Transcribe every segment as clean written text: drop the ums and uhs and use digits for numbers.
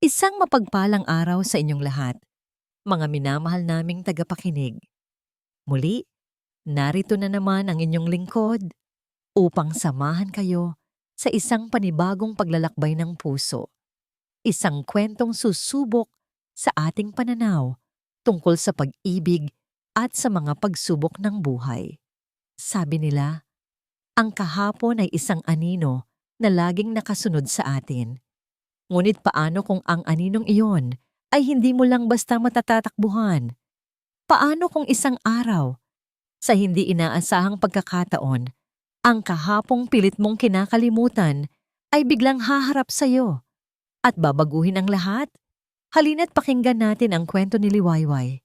Isang mapagpalang araw sa inyong lahat, mga minamahal naming tagapakinig. Muli, narito na naman ang inyong lingkod upang samahan kayo sa isang panibagong paglalakbay ng puso. Isang kwentong susubok sa ating pananaw tungkol sa pag-ibig at sa mga pagsubok ng buhay. Sabi nila, ang kahapon ay isang anino na laging nakasunod sa atin. Ngunit paano kung ang aninong iyon ay hindi mo lang basta matatatakbuhan? Paano kung isang araw, sa hindi inaasahang pagkakataon, ang kahapong pilit mong kinakalimutan ay biglang haharap sa iyo at babaguhin ang lahat? Halina't pakinggan natin ang kwento ni Liwayway.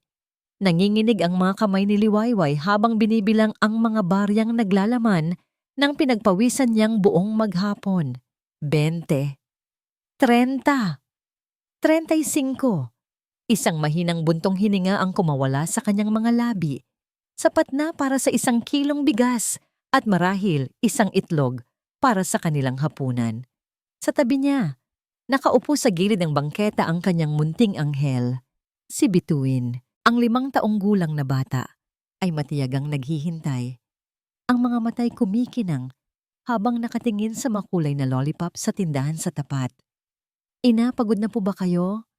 Nanginginig ang mga kamay ni Liwayway habang binibilang ang mga baryang naglalaman ng pinagpawisan niyang buong maghapon. 20, 30, 35. Isang mahinang buntong hininga ang kumawala sa kanyang mga labi. Sapat na para sa 1 kilong bigas at marahil isang itlog para sa kanilang hapunan. Sa tabi niya, nakaupo sa gilid ng bangketa ang kanyang munting anghel. Si Bituin, ang 5 taong gulang na bata, ay matiyagang naghihintay. Ang mga matay kumikinang habang nakatingin sa makulay na lollipop sa tindahan sa tapat. Ina, pagod na po ba kayo?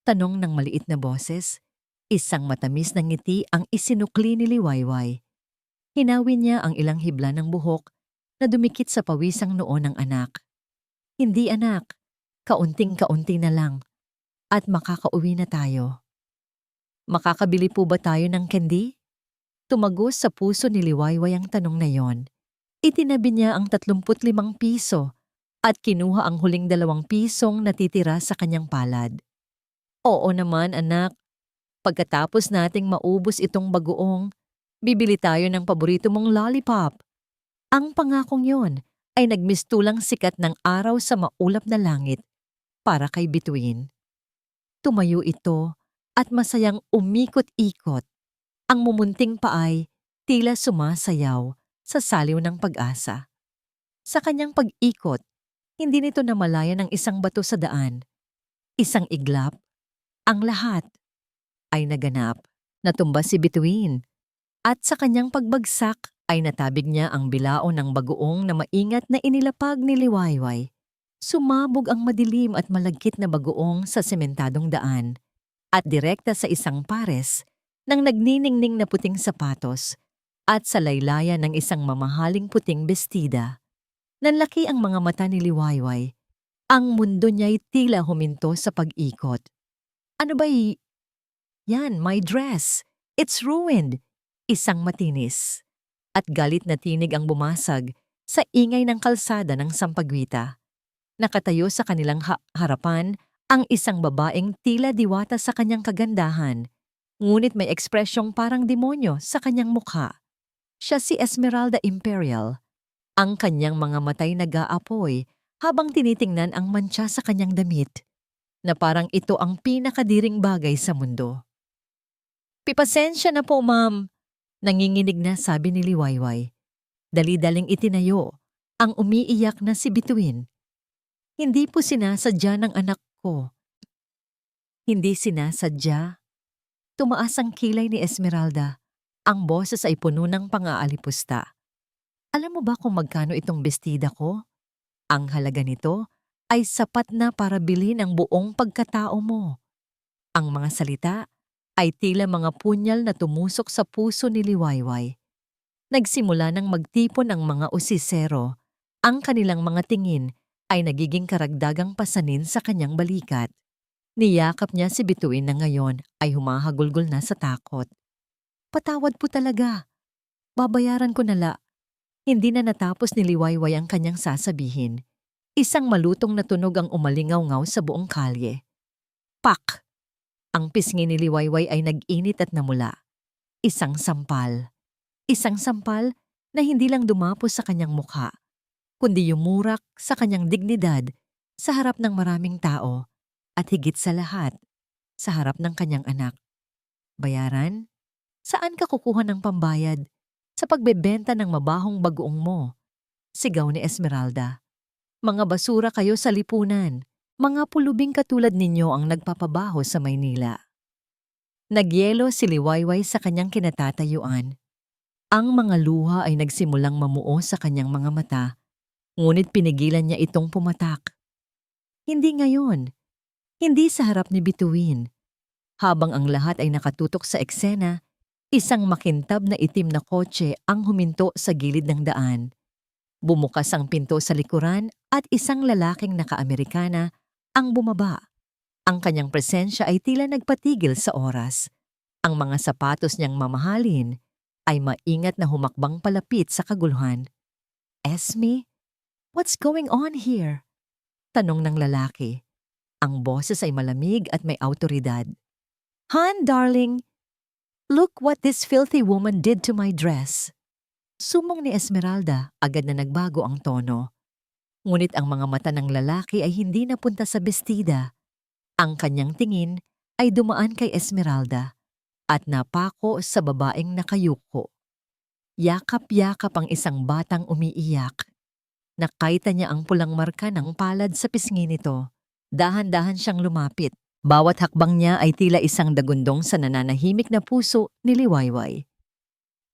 Tanong ng maliit na boses. Isang matamis na ngiti ang isinukli ni Liwayway. Hinawi niya ang ilang hibla ng buhok na dumikit sa pawisang noo ng anak. Hindi anak, kaunting-kaunti na lang at makakauwi na tayo. Makakabili po ba tayo ng candy? Tumagos sa puso ni Liwayway ang tanong na yon. Itinabi niya ang 35 piso at kinuha ang huling 2 pisong natitira sa kanyang palad. Oo naman anak, pagkatapos nating maubos itong bagoong, bibili tayo ng paborito mong lollipop. Ang pangakong yon ay nagmistulang sikat ng araw sa maulap na langit para kay Bituin. Tumayo ito at masayang umikot-ikot. Ang mumunting paay tila sumasayaw sa saliw ng pag-asa. Sa kanyang pag-ikot, hindi nito namalayan ang isang bato sa daan. Isang iglap, ang lahat ay naganap. Natumba si Bituin at sa kanyang pagbagsak ay natabig niya ang bilao ng bagoong na maingat na inilapag ni Liwayway. Sumabog ang madilim at malagkit na bagoong sa sementadong daan at direkta sa isang pares ng nagniningning na puting sapatos at sa laylayan ng isang mamahaling puting bestida. Nanlaki ang mga mata ni Liwayway. Ang mundo niya'y tila huminto sa pag-ikot. Ano ba'y yan, my dress. It's ruined. Isang matinis. At galit na tinig ang bumasag sa ingay ng kalsada ng Sampaguita. Nakatayo sa kanilang harapan ang isang babaeng tila diwata sa kanyang kagandahan, ngunit may ekspresyong parang demonyo sa kanyang mukha. Siya si Esmeralda Imperial. Ang kanyang mga matay nag-aapoy habang tinitingnan ang mantsa sa kanyang damit, na parang ito ang pinakadiring bagay sa mundo. Pipasensya na po, ma'am. Nanginginig na sabi ni Liwayway. Dali-daling itinayo ang umiiyak na si Bituin. Hindi po sinasadya ng anak ko. Hindi sinasadya. Tumaas ang kilay ni Esmeralda. Ang boses ay puno ng pang-aalipusta. Alam mo ba kung magkano itong bestida ko? Ang halaga nito ay sapat na para bilhin ang buong pagkatao mo. Ang mga salita ay tila mga punyal na tumusok sa puso ni Liwayway. Nagsimula nang magtipon ang mga usisero. Ang kanilang mga tingin ay nagiging karagdagang pasanin sa kanyang balikat. Niyakap niya si Bituin na ngayon ay humahagulgol na sa takot. Patawad po talaga. Babayaran ko na la. Hindi na natapos ni Liwayway ang kanyang sasabihin. Isang malutong na tunog ang umalingaw-ngaw sa buong kalye. Pak! Ang pisngi ni Liwayway ay nag-init at namula. Isang sampal. Isang sampal na hindi lang dumapos sa kanyang mukha, kundi yumurak sa kanyang dignidad sa harap ng maraming tao at higit sa lahat, sa harap ng kanyang anak. Bayaran? Saan ka kukuha ng pambayad sa pagbebenta ng mabahong bagoong mo? Sigaw ni Esmeralda. Mga basura kayo sa lipunan. Mga pulubing katulad ninyo ang nagpapabaho sa Maynila. Nagyelo si Liwayway sa kanyang kinatatayuan. Ang mga luha ay nagsimulang mamuo sa kanyang mga mata, ngunit pinigilan niya itong pumatak. Hindi ngayon, hindi sa harap ni Bituin. Habang ang lahat ay nakatutok sa eksena, isang makintab na itim na kotse ang huminto sa gilid ng daan. Bumukas ang pinto sa likuran at isang lalaking naka-Amerikana ang bumaba. Ang kanyang presensya ay tila nagpatigil sa oras. Ang mga sapatos niyang mamahalin ay maingat na humakbang palapit sa kaguluhan. "Esme, what's going on here?" Tanong ng lalaki. Ang boses ay malamig at may awtoridad. "Han, darling, look what this filthy woman did to my dress." Sumong ni Esmeralda, agad na nagbago ang tono. Ngunit ang mga mata ng lalaki ay hindi napunta sa bestida. Ang kanyang tingin ay dumaan kay Esmeralda at napako sa babaeng nakayuko. Yakap-yakap ang isang batang umiiyak. Nakita niya ang pulang marka ng palad sa pisngi nito. Dahan-dahan siyang lumapit. Bawat hakbang niya ay tila isang dagundong sa nananahimik na puso ni Liwayway.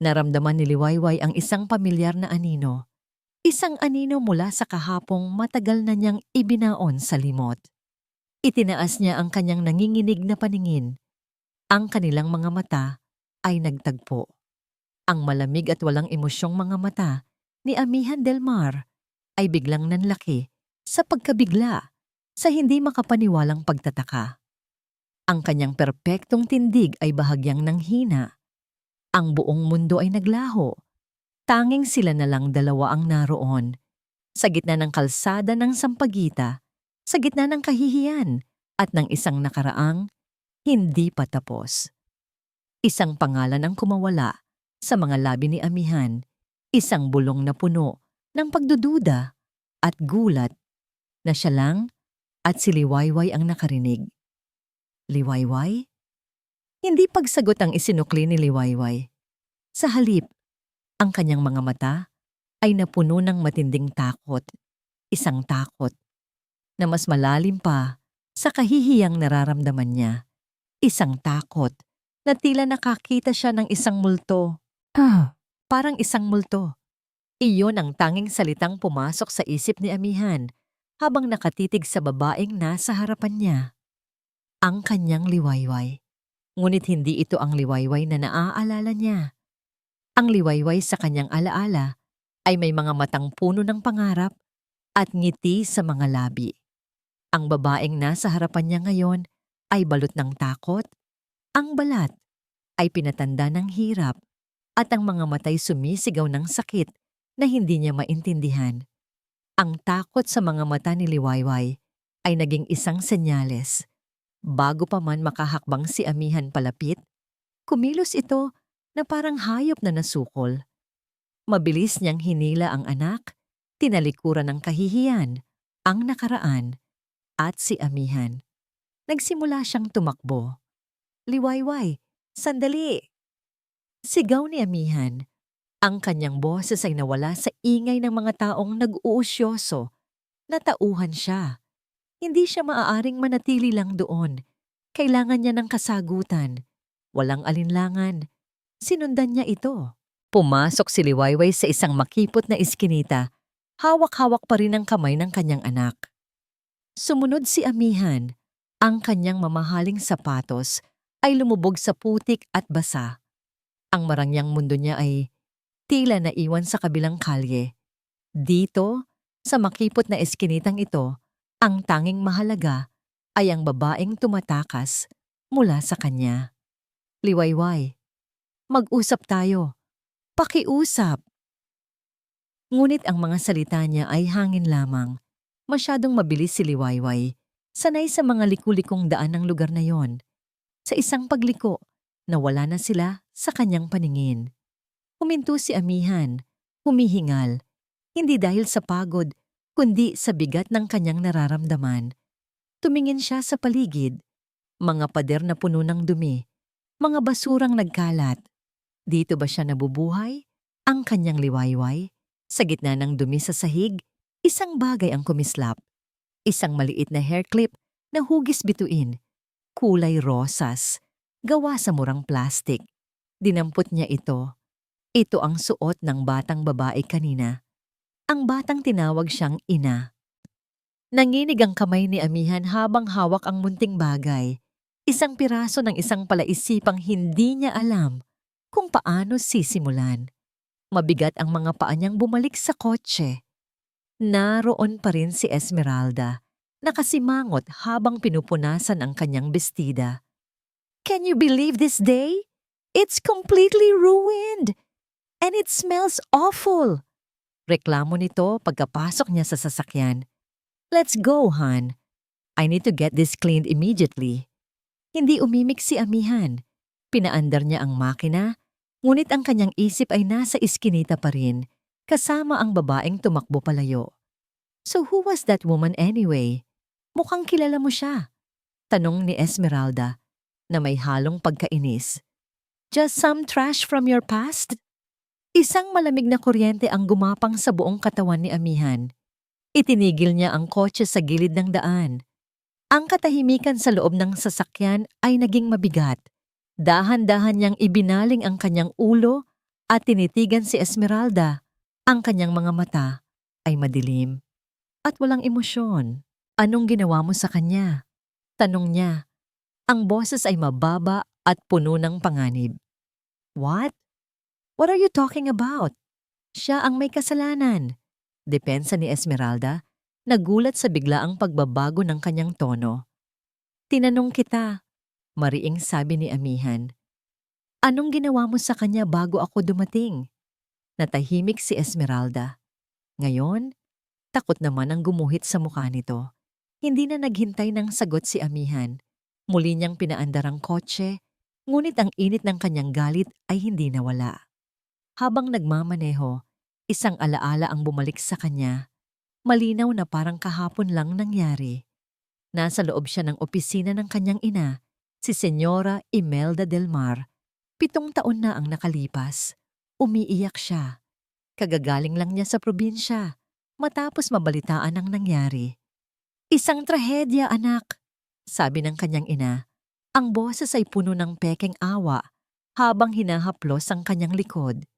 Naramdaman ni Liwayway ang isang pamilyar na anino. Isang anino mula sa kahapong matagal na niyang ibinaon sa limot. Itinaas niya ang kanyang nanginginig na paningin. Ang kanilang mga mata ay nagtagpo. Ang malamig at walang emosyong mga mata ni Amihan Del Mar ay biglang nanlaki sa pagkabigla, sa hindi makapaniwalang pagtataka. Ang kanyang perpektong tindig ay bahagyang nanghina. Ang buong mundo ay naglaho. Tanging sila na lang dalawa ang naroon. Sa gitna ng kalsada ng Sampaguita, sa gitna ng kahihiyan at ng isang nakaraang hindi pa tapos. Isang pangalan ang kumawala sa mga labi ni Amihan, isang bulong na puno ng pagdududa at gulat na siya lang at si Liwayway ang nakarinig. Liwayway? Hindi pagsagot ang isinukli ni Liwayway. Sa halip, ang kanyang mga mata ay napuno ng matinding takot, isang takot na mas malalim pa sa kahihiyang nararamdaman niya. Isang takot na tila nakakita siya ng isang multo. Parang isang multo. Iyon ang tanging salitang pumasok sa isip ni Amihan habang nakatitig sa babaeng nasa harapan niya. Ang kanyang Liwayway. Ngunit hindi ito ang Liwayway na naaalala niya. Ang Liwayway sa kanyang alaala ay may mga matang puno ng pangarap at ngiti sa mga labi. Ang babaeng nasa harapan niya ngayon ay balot ng takot, ang balat ay pinatanda ng hirap at ang mga mata'y sumisigaw ng sakit na hindi niya maintindihan. Ang takot sa mga mata ni Liwayway ay naging isang senyales. Bago pa man makahakbang si Amihan palapit, kumilos ito na parang hayop na nasukol. Mabilis niyang hinila ang anak, tinalikuran ng kahihiyan, ang nakaraan, at si Amihan. Nagsimula siyang tumakbo. "Liwayway, sandali!" Sigaw ni Amihan. Ang kanyang boses ay nawala sa ingay ng mga taong nag-uusyoso. Natauhan siya. Hindi siya maaaring manatili lang doon. Kailangan niya ng kasagutan. Walang alinlangan. Sinundan niya ito. Pumasok si Liwayway sa isang makipot na iskinita. Hawak-hawak pa rin ang kamay ng kanyang anak. Sumunod si Amihan. Ang kanyang mamahaling sapatos ay lumubog sa putik at basa. Ang marangyang mundo niya ay tila naiwan sa kabilang kalye. Dito, sa makipot na eskinitang ito, ang tanging mahalaga ay ang babaeng tumatakas mula sa kanya. "Liwayway, mag-usap tayo. Pakiusap." Ngunit ang mga salita niya ay hangin lamang. Masyadong mabilis si Liwayway. Sanay sa mga liku-likong daan ng lugar na yon. Sa isang pagliko, nawala na sila sa kanyang paningin. Huminto si Amihan, humihingal, hindi dahil sa pagod, kundi sa bigat ng kanyang nararamdaman. Tumingin siya sa paligid, mga pader na puno ng dumi, mga basurang nagkalat. Dito ba siya nabubuhay? Ang kanyang Liwayway? Sa gitna ng dumi sa sahig, isang bagay ang kumislap. Isang maliit na hair clip na hugis bituin, kulay rosas, gawa sa murang plastic. Dinampot niya ito. Ito ang suot ng batang babae kanina. Ang batang tinawag siyang ina. Nanginig ang kamay ni Amihan habang hawak ang munting bagay. Isang piraso ng isang palaisipang hindi niya alam kung paano sisimulan. Mabigat ang mga paa niyang bumalik sa kotse. Naroon pa rin si Esmeralda, nakasimangot habang pinupunasan ang kanyang bestida. "Can you believe this day? It's completely ruined! And it smells awful!" Reklamo nito pagkapasok niya sa sasakyan. "Let's go, hon. I need to get this cleaned immediately." Hindi umimik si Amihan. Pinaandar niya ang makina, ngunit ang kanyang isip ay nasa iskinita pa rin, kasama ang babaeng tumakbo palayo. "So who was that woman anyway? Mukhang kilala mo siya." Tanong ni Esmeralda, na may halong pagkainis. "Just some trash from your past?" Isang malamig na kuryente ang gumapang sa buong katawan ni Amihan. Itinigil niya ang kotse sa gilid ng daan. Ang katahimikan sa loob ng sasakyan ay naging mabigat. Dahan-dahan niyang ibinaling ang kanyang ulo at tinitigan si Esmeralda. Ang kanyang mga mata ay madilim at walang emosyon. "Anong ginawa mo sa kanya?" tanong niya. Ang boses ay mababa at puno ng panganib. "What? What are you talking about? Siya ang may kasalanan." Depensa ni Esmeralda, nagulat sa biglaang pagbabago ng kanyang tono. "Tinanong kita," mariing sabi ni Amihan. "Anong ginawa mo sa kanya bago ako dumating?" Natahimik si Esmeralda. Ngayon, takot naman ang gumuhit sa mukha nito. Hindi na naghintay ng sagot si Amihan. Muli niyang pinaandar ang kotse, ngunit ang init ng kanyang galit ay hindi nawala. Habang nagmamaneho, isang alaala ang bumalik sa kanya. Malinaw na parang kahapon lang nangyari. Nasa loob siya ng opisina ng kanyang ina, si Senyora Imelda Del Mar. 7 taon na ang nakalipas. Umiiyak siya. Kagagaling lang niya sa probinsya, matapos mabalitaan ang nangyari. "Isang trahedya, anak," sabi ng kanyang ina. Ang boses ay puno ng pekeng awa habang hinahaplos ang kanyang likod.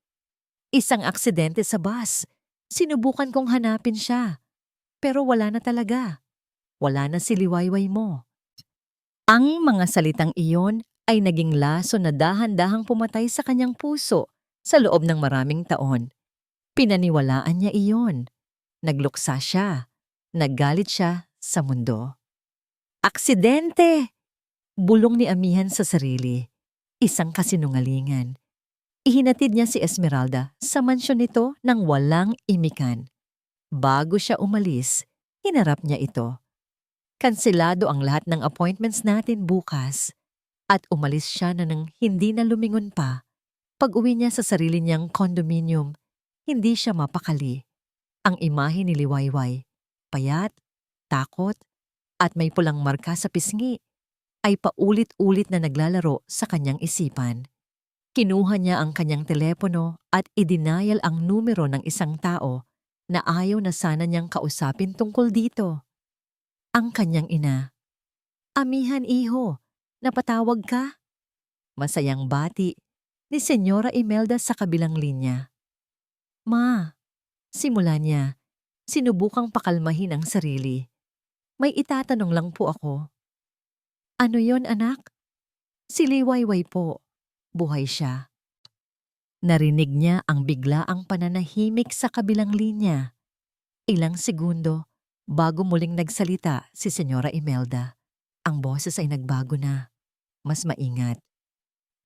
"Isang aksidente sa bus. Sinubukan kong hanapin siya. Pero wala na talaga. Wala na si liwayway mo." Ang mga salitang iyon ay naging laso na dahan-dahang pumatay sa kanyang puso sa loob ng maraming taon. Pinaniwalaan niya iyon. Nagluksa siya. Naggalit siya sa mundo. "Aksidente!" Bulong ni Amihan sa sarili. Isang kasinungalingan. Ihinatid niya si Esmeralda sa mansyon nito nang walang imikan. Bago siya umalis, hinarap niya ito. "Kanselado ang lahat ng appointments natin bukas." At umalis siya na nang hindi na lumingon pa. Pag-uwi niya sa sarili niyang condominium, hindi siya mapakali. Ang imahe ni Liwayway, payat, takot, at may pulang marka sa pisngi, ay paulit-ulit na naglalaro sa kanyang isipan. Kinuha niya ang kanyang telepono at idinayal ang numero ng isang tao na ayaw na sana niyang kausapin tungkol dito. Ang kanyang ina. "Amihan, iho, napatawag ka?" Masayang bati ni Senyora Imelda sa kabilang linya. "Ma," simula niya, sinubukang pakalmahin ang sarili. "May itatanong lang po ako." "Ano yon, anak?" "Si Liwayway po. Buhay siya." Narinig niya ang biglaang pananahimik sa kabilang linya. Ilang segundo bago muling nagsalita si Senyora Imelda. Ang boses ay nagbago na. Mas maingat.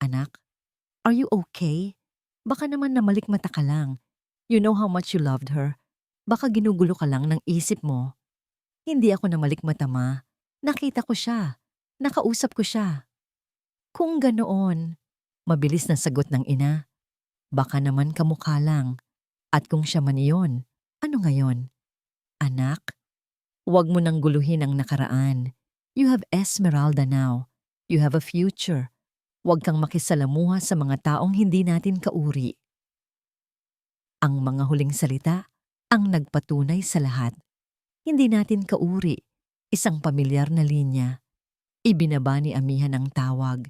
"Anak, are you okay? Baka naman namalikmata ka lang. You know how much you loved her. Baka ginugulo ka lang ng isip mo." "Hindi ako namalikmata, ma. Nakita ko siya. Nakausap ko siya." "Kung ganoon," mabilis na sagot ng ina, "baka naman kamukha lang. At kung siya man iyon, ano ngayon?" "Anak, huwag mo nang guluhin ang nakaraan. You have Esmeralda now. You have a future. Huwag kang makisalamuha sa mga taong hindi natin kauri." Ang mga huling salita ang nagpatunay sa lahat. Hindi natin kauri, Isang pamilyar na linya. Ibinaba ni amihan ang tawag.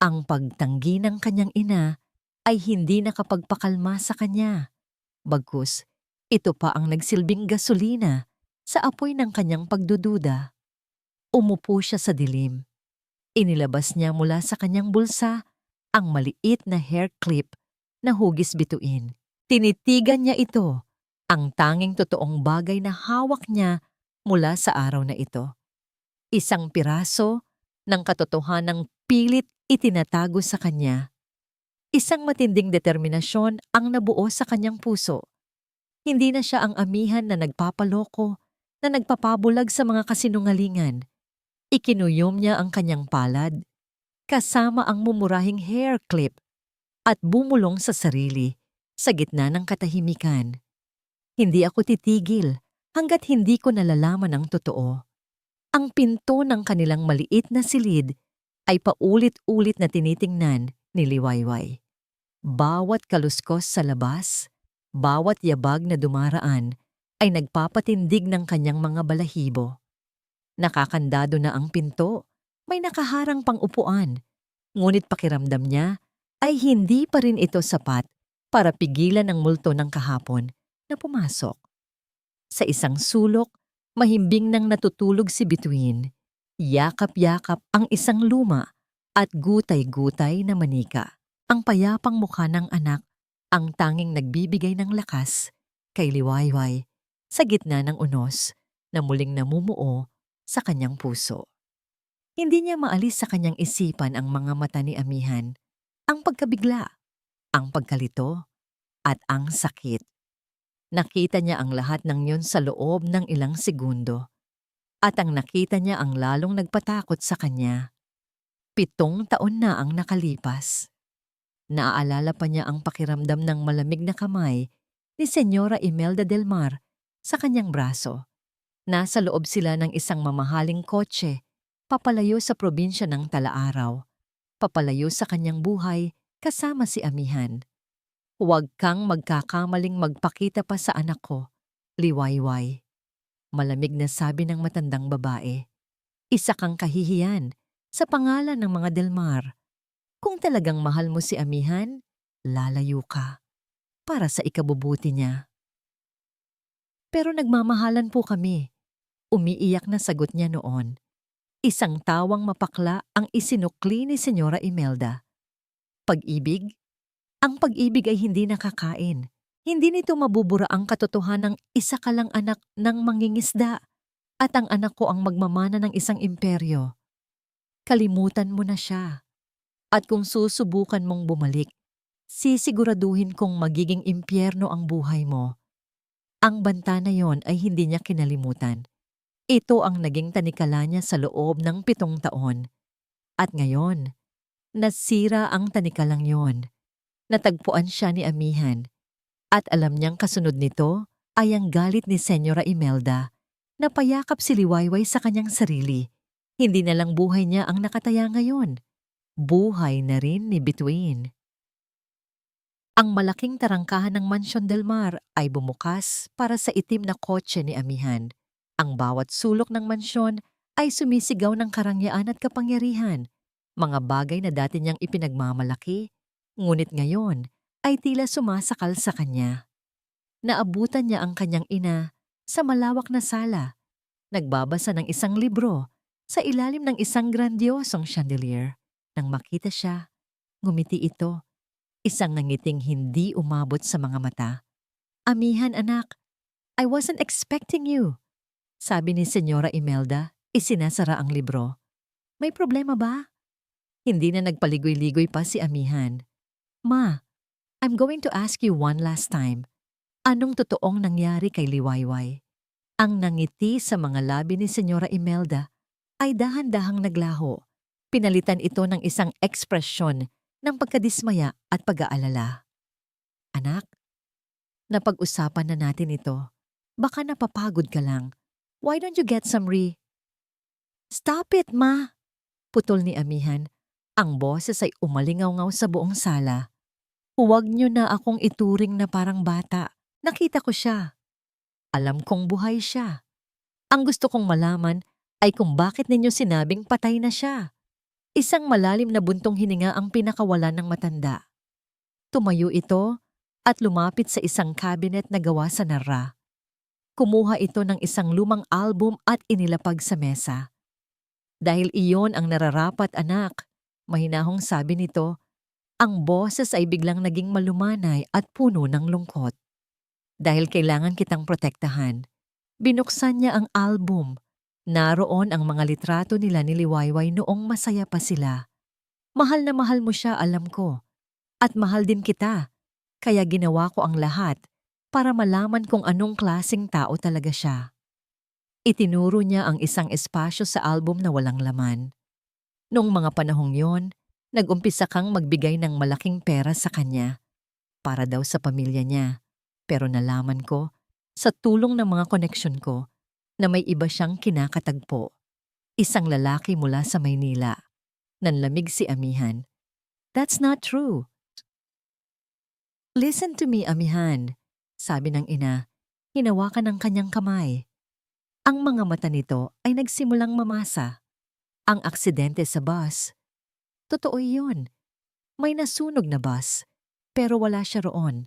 Ang pagtanggi ng kanyang ina ay hindi nakapagpakalma sa kanya. Bagkus, ito pa ang nagsilbing gasolina sa apoy ng kanyang pagdududa. Umupo siya sa dilim. Inilabas niya mula sa kanyang bulsa ang maliit na hair clip na hugis bituin. Tinitigan niya ito, ang tanging totoong bagay na hawak niya mula sa araw na ito. Isang piraso ng katotohanang pilit itinatago sa kanya. Isang matinding determinasyon ang nabuo sa kanyang puso. Hindi na siya ang amihan na nagpapaloko, na nagpapabulag sa mga kasinungalingan. Ikinuyom niya ang kanyang palad, kasama ang mumurahing hair clip, at bumulong sa sarili sa gitna ng katahimikan. Hindi ako titigil hanggat hindi ko nalalaman ang totoo. Ang pinto ng kanilang maliit na silid ay paulit-ulit na tinitingnan ni Liwayway. Bawat kaluskos sa labas, bawat yabag na dumaraan ay nagpapatindig ng kanyang mga balahibo. Nakakandado na ang pinto, may nakaharang pang upuan, ngunit pakiramdam niya ay hindi pa rin ito sapat para pigilan ang multo ng kahapon na pumasok. Sa isang sulok, mahimbing nang natutulog si Bituin. Yakap-yakap ang isang luma at gutay-gutay na manika. Ang payapang mukha ng anak, ang tanging nagbibigay ng lakas kay Liwayway sa gitna ng unos na muling namumuo sa kanyang puso. Hindi niya maalis sa kanyang isipan ang mga mata ni amihan, ang pagkabigla, ang pagkalito, at ang sakit. Nakita niya ang lahat ng yun sa loob ng ilang segundo. At ang nakita niya ang lalong nagpatakot sa kanya. 7 taon na ang nakalipas. Naaalala pa niya ang pakiramdam ng malamig na kamay ni Senyora Imelda Del Mar sa kanyang braso. Nasa loob sila ng isang mamahaling kotse, papalayo sa probinsya ng Talaaraw, papalayo sa kanyang buhay kasama si amihan. Huwag kang magkakamaling magpakita pa sa anak ko, Liwayway. Malamig na sabi ng matandang babae. Isa kang kahihiyan sa pangalan ng mga Del Mar. Kung talagang mahal mo si amihan, lalayo ka para sa ikabubuti niya. Pero nagmamahalan po kami. Umiiyak na sagot niya noon. Isang tawang mapakla ang isinukli ni Senyora Imelda. Pag-ibig? Ang pag-ibig ay hindi nakakain. Hindi nito mabubura ang katotohanang isa ka lang anak ng mangingisda at ang anak ko ang magmamana ng isang imperyo. Kalimutan mo na siya. At kung susubukan mong bumalik, sisiguraduhin kong magiging impyerno ang buhay mo. Ang banta na yon ay hindi niya kinalimutan. Ito ang naging tanikala niya sa loob ng 7 taon. At ngayon, nasira ang tanikalang yon. Natagpuan siya ni amihan. At alam niyang kasunod nito ay ang galit ni Senyora Imelda na payakap si Liwayway sa kanyang sarili. Hindi na lang buhay niya ang nakataya ngayon. Buhay na rin ni Bituin. Ang malaking tarangkahan ng Mansyon Del Mar ay bumukas para sa itim na kotse ni amihan. Ang bawat sulok ng mansyon ay sumisigaw ng karangyaan at kapangyarihan, mga bagay na dati niyang ipinagmamalaki, ngunit ngayon ay tila sumasakal sa kanya. Naabutan niya ang kanyang ina sa malawak na sala, nagbabasa ng isang libro sa ilalim ng isang grandiosong chandelier. Nang makita siya, ngumiti ito, isang ngangiting hindi umabot sa mga mata. Amihan anak, I wasn't expecting you. Sabi ni Senyora Imelda, isinasara ang libro. May problema ba? Hindi na nagpaligoy-ligoy pa si amihan. Ma, I'm going to ask you one last time. Anong totoong nangyari kay Liwayway? Ang nangiti sa mga labi ni Senyora Imelda ay dahan-dahang naglaho. Pinalitan ito ng isang ekspresyon ng pagkadismaya at pag-aalala. Anak, napag-usapan na natin ito. Baka napapagod ka lang. Why don't you get some Stop it, ma! Putol ni amihan. Ang boses ay umalingaw-ngaw sa buong sala. Huwag niyo na akong ituring na parang bata. Nakita ko siya. Alam kong buhay siya. Ang gusto kong malaman ay kung bakit ninyo sinabing patay na siya. Isang malalim na buntong hininga ang pinakawalan ng matanda. Tumayo ito at lumapit sa isang cabinet na gawa sa nara. Kumuha ito ng isang lumang album at inilapag sa mesa. Dahil iyon ang nararapat, anak, mahinahong sabi nito, ang boses ay biglang naging malumanay at puno ng lungkot. Dahil kailangan kitang protektahan, binuksan niya ang album. Naroon ang mga litrato nila ni Liwayway noong masaya pa sila. Mahal na mahal mo siya, alam ko. At mahal din kita. Kaya ginawa ko ang lahat para malaman kung anong klaseng tao talaga siya. Itinuro niya ang isang espasyo sa album na walang laman. Noong mga panahong yon, nag-umpisa kang magbigay ng malaking pera sa kanya para daw sa pamilya niya. Pero nalaman ko, sa tulong ng mga koneksyon ko, na may iba siyang kinakatagpo. Isang lalaki mula sa Maynila. Nanlamig si Amihan. That's not true. Listen to me, Amihan, sabi ng ina, hinawakan ng kanyang kamay. Ang mga mata nito ay nagsimulang mamasa. Ang aksidente sa bus. Totoo yun. May nasunog na bus, pero wala siya roon.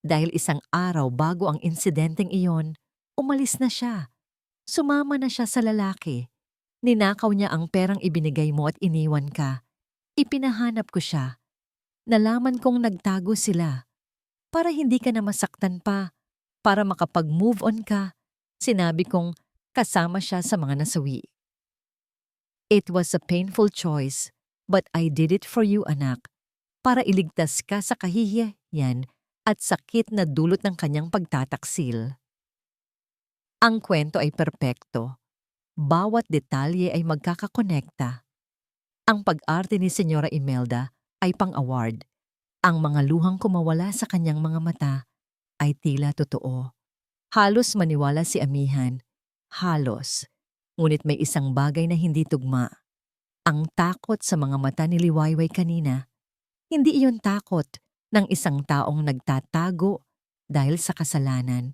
Dahil isang araw bago ang insidenteng iyon, umalis na siya. Sumama na siya sa lalaki. Ninakaw niya ang perang ibinigay mo at iniwan ka. Ipinahanap ko siya. Nalaman kong nagtago sila. Para hindi ka na masaktan pa, para makapag-move on ka, sinabi kong kasama siya sa mga nasawi. It was a painful choice, but I did it for you, anak, para iligtas ka sa kahihiyan at sakit na dulot ng kanyang pagtataksil. Ang kwento ay perpekto. Bawat detalye ay magkakakonekta. Ang pag-arte ni Senyora Imelda ay pang-award. Ang mga luhang kumawala sa kanyang mga mata ay tila totoo. Halos maniwala si Amihan. Halos. Ngunit may isang bagay na hindi tugma. Ang takot sa mga mata ni Liwayway kanina. Hindi iyon takot ng isang taong nagtatago dahil sa kasalanan.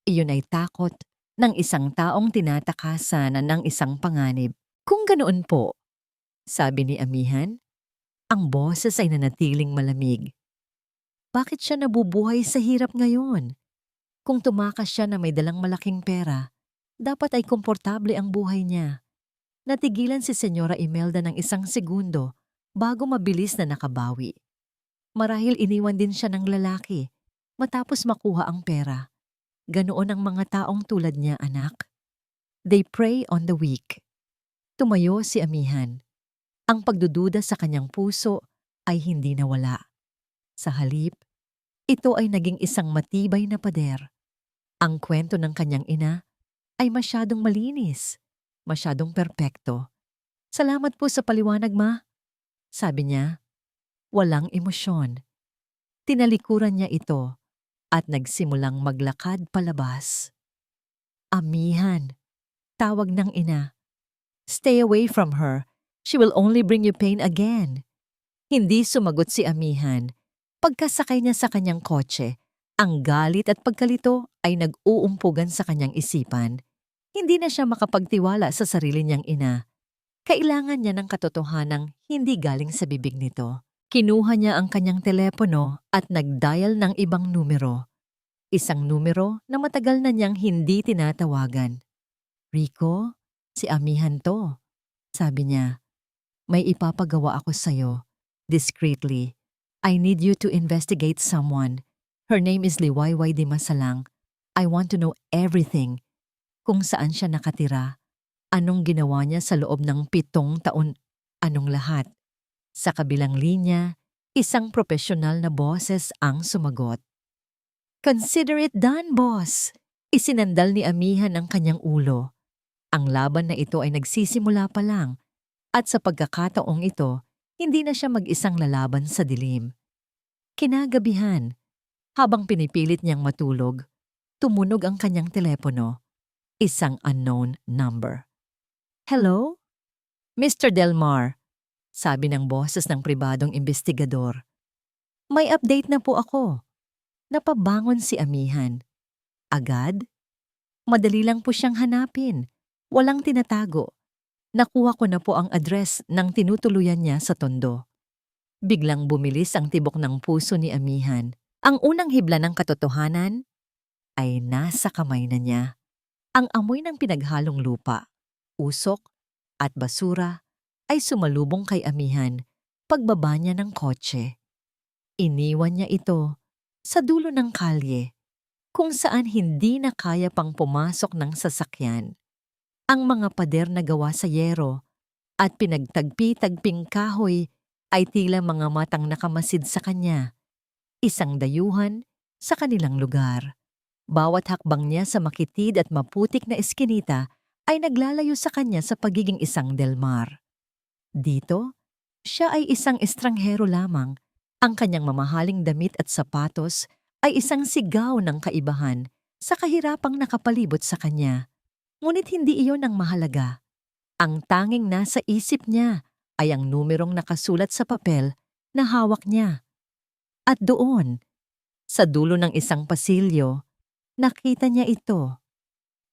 Iyon ay takot ng isang taong tinatakasan ng isang panganib. Kung ganoon po, sabi ni Amihan, ang boses ay nanatiling malamig. Bakit siya nabubuhay sa hirap ngayon? Kung tumakas siya na may dalang malaking pera, dapat ay komportable ang buhay niya. Natigilan si Senyora Imelda ng isang segundo bago mabilis na nakabawi. Marahil iniwan din siya ng lalaki matapos makuha ang pera. Ganoon ang mga taong tulad niya, anak. They prey on the weak. Tumayo si Amihan. Ang pagdududa sa kanyang puso ay hindi nawala. Sa halip, ito ay naging isang matibay na pader. Ang kwento ng kanyang ina ay masyadong malinis, masyadong perpekto. Salamat po sa paliwanag, ma. Sabi niya, walang emosyon. Tinalikuran niya ito at nagsimulang maglakad palabas. Amihan, tawag ng ina. Stay away from her. She will only bring you pain again. Hindi sumagot si Amihan. Pagkasakay niya sa kanyang kotse, ang galit at pagkalito ay nag-uumpugan sa kanyang isipan. Hindi na siya makapagtiwala sa sarili niyang ina. Kailangan niya ng katotohanang hindi galing sa bibig nito. Kinuha niya ang kanyang telepono at nag-dial ng ibang numero. Isang numero na matagal na niyang hindi tinatawagan. Rico, si Amihan to. Sabi niya, may ipapagawa ako sa'yo. Discreetly. I need you to investigate someone. Her name is Liwayway de Masalang. I want to know everything. Kung saan siya nakatira. Anong ginawa niya sa loob ng 7 taon. Anong lahat. Sa kabilang linya, isang profesional na boses ang sumagot. Consider it done, boss. Isinandal ni Amihan ang kanyang ulo. Ang laban na ito ay nagsisimula pa lang. At sa pagkakataong ito, hindi na siya mag-isang lalaban sa dilim. Kinagabihan, habang pinipilit niyang matulog, tumunog ang kanyang telepono. Isang unknown number. Hello? Mr. Delmar, sabi ng boses ng pribadong investigador. May update na po ako. Napabangon si Amihan. Agad? Madali lang po siyang hanapin. Walang tinatago. Nakuha ko na po ang address ng tinutuluyan niya sa Tondo. Biglang bumilis ang tibok ng puso ni Amihan. Ang unang hibla ng katotohanan ay nasa kamay na niya. Ang amoy ng pinaghalong lupa, usok at basura ay sumalubong kay Amihan pagbaba niya ng kotse. Iniwan niya ito sa dulo ng kalye kung saan hindi na kaya pang pumasok ng sasakyan. Ang mga pader na gawa sa yero at pinagtagpi-tagping kahoy ay tila mga matang nakamasid sa kanya, isang dayuhan sa kanilang lugar. Bawat hakbang niya sa makitid at maputik na eskinita ay naglalayo sa kanya sa pagiging isang Delmar. Dito, siya ay isang estranghero lamang. Ang kanyang mamahaling damit at sapatos ay isang sigaw ng kaibahan sa kahirapang nakapalibot sa kanya. Ngunit hindi iyon ang mahalaga. Ang tanging nasa isip niya ay ang numerong nakasulat sa papel na hawak niya. At doon, sa dulo ng isang pasilyo, nakita niya ito.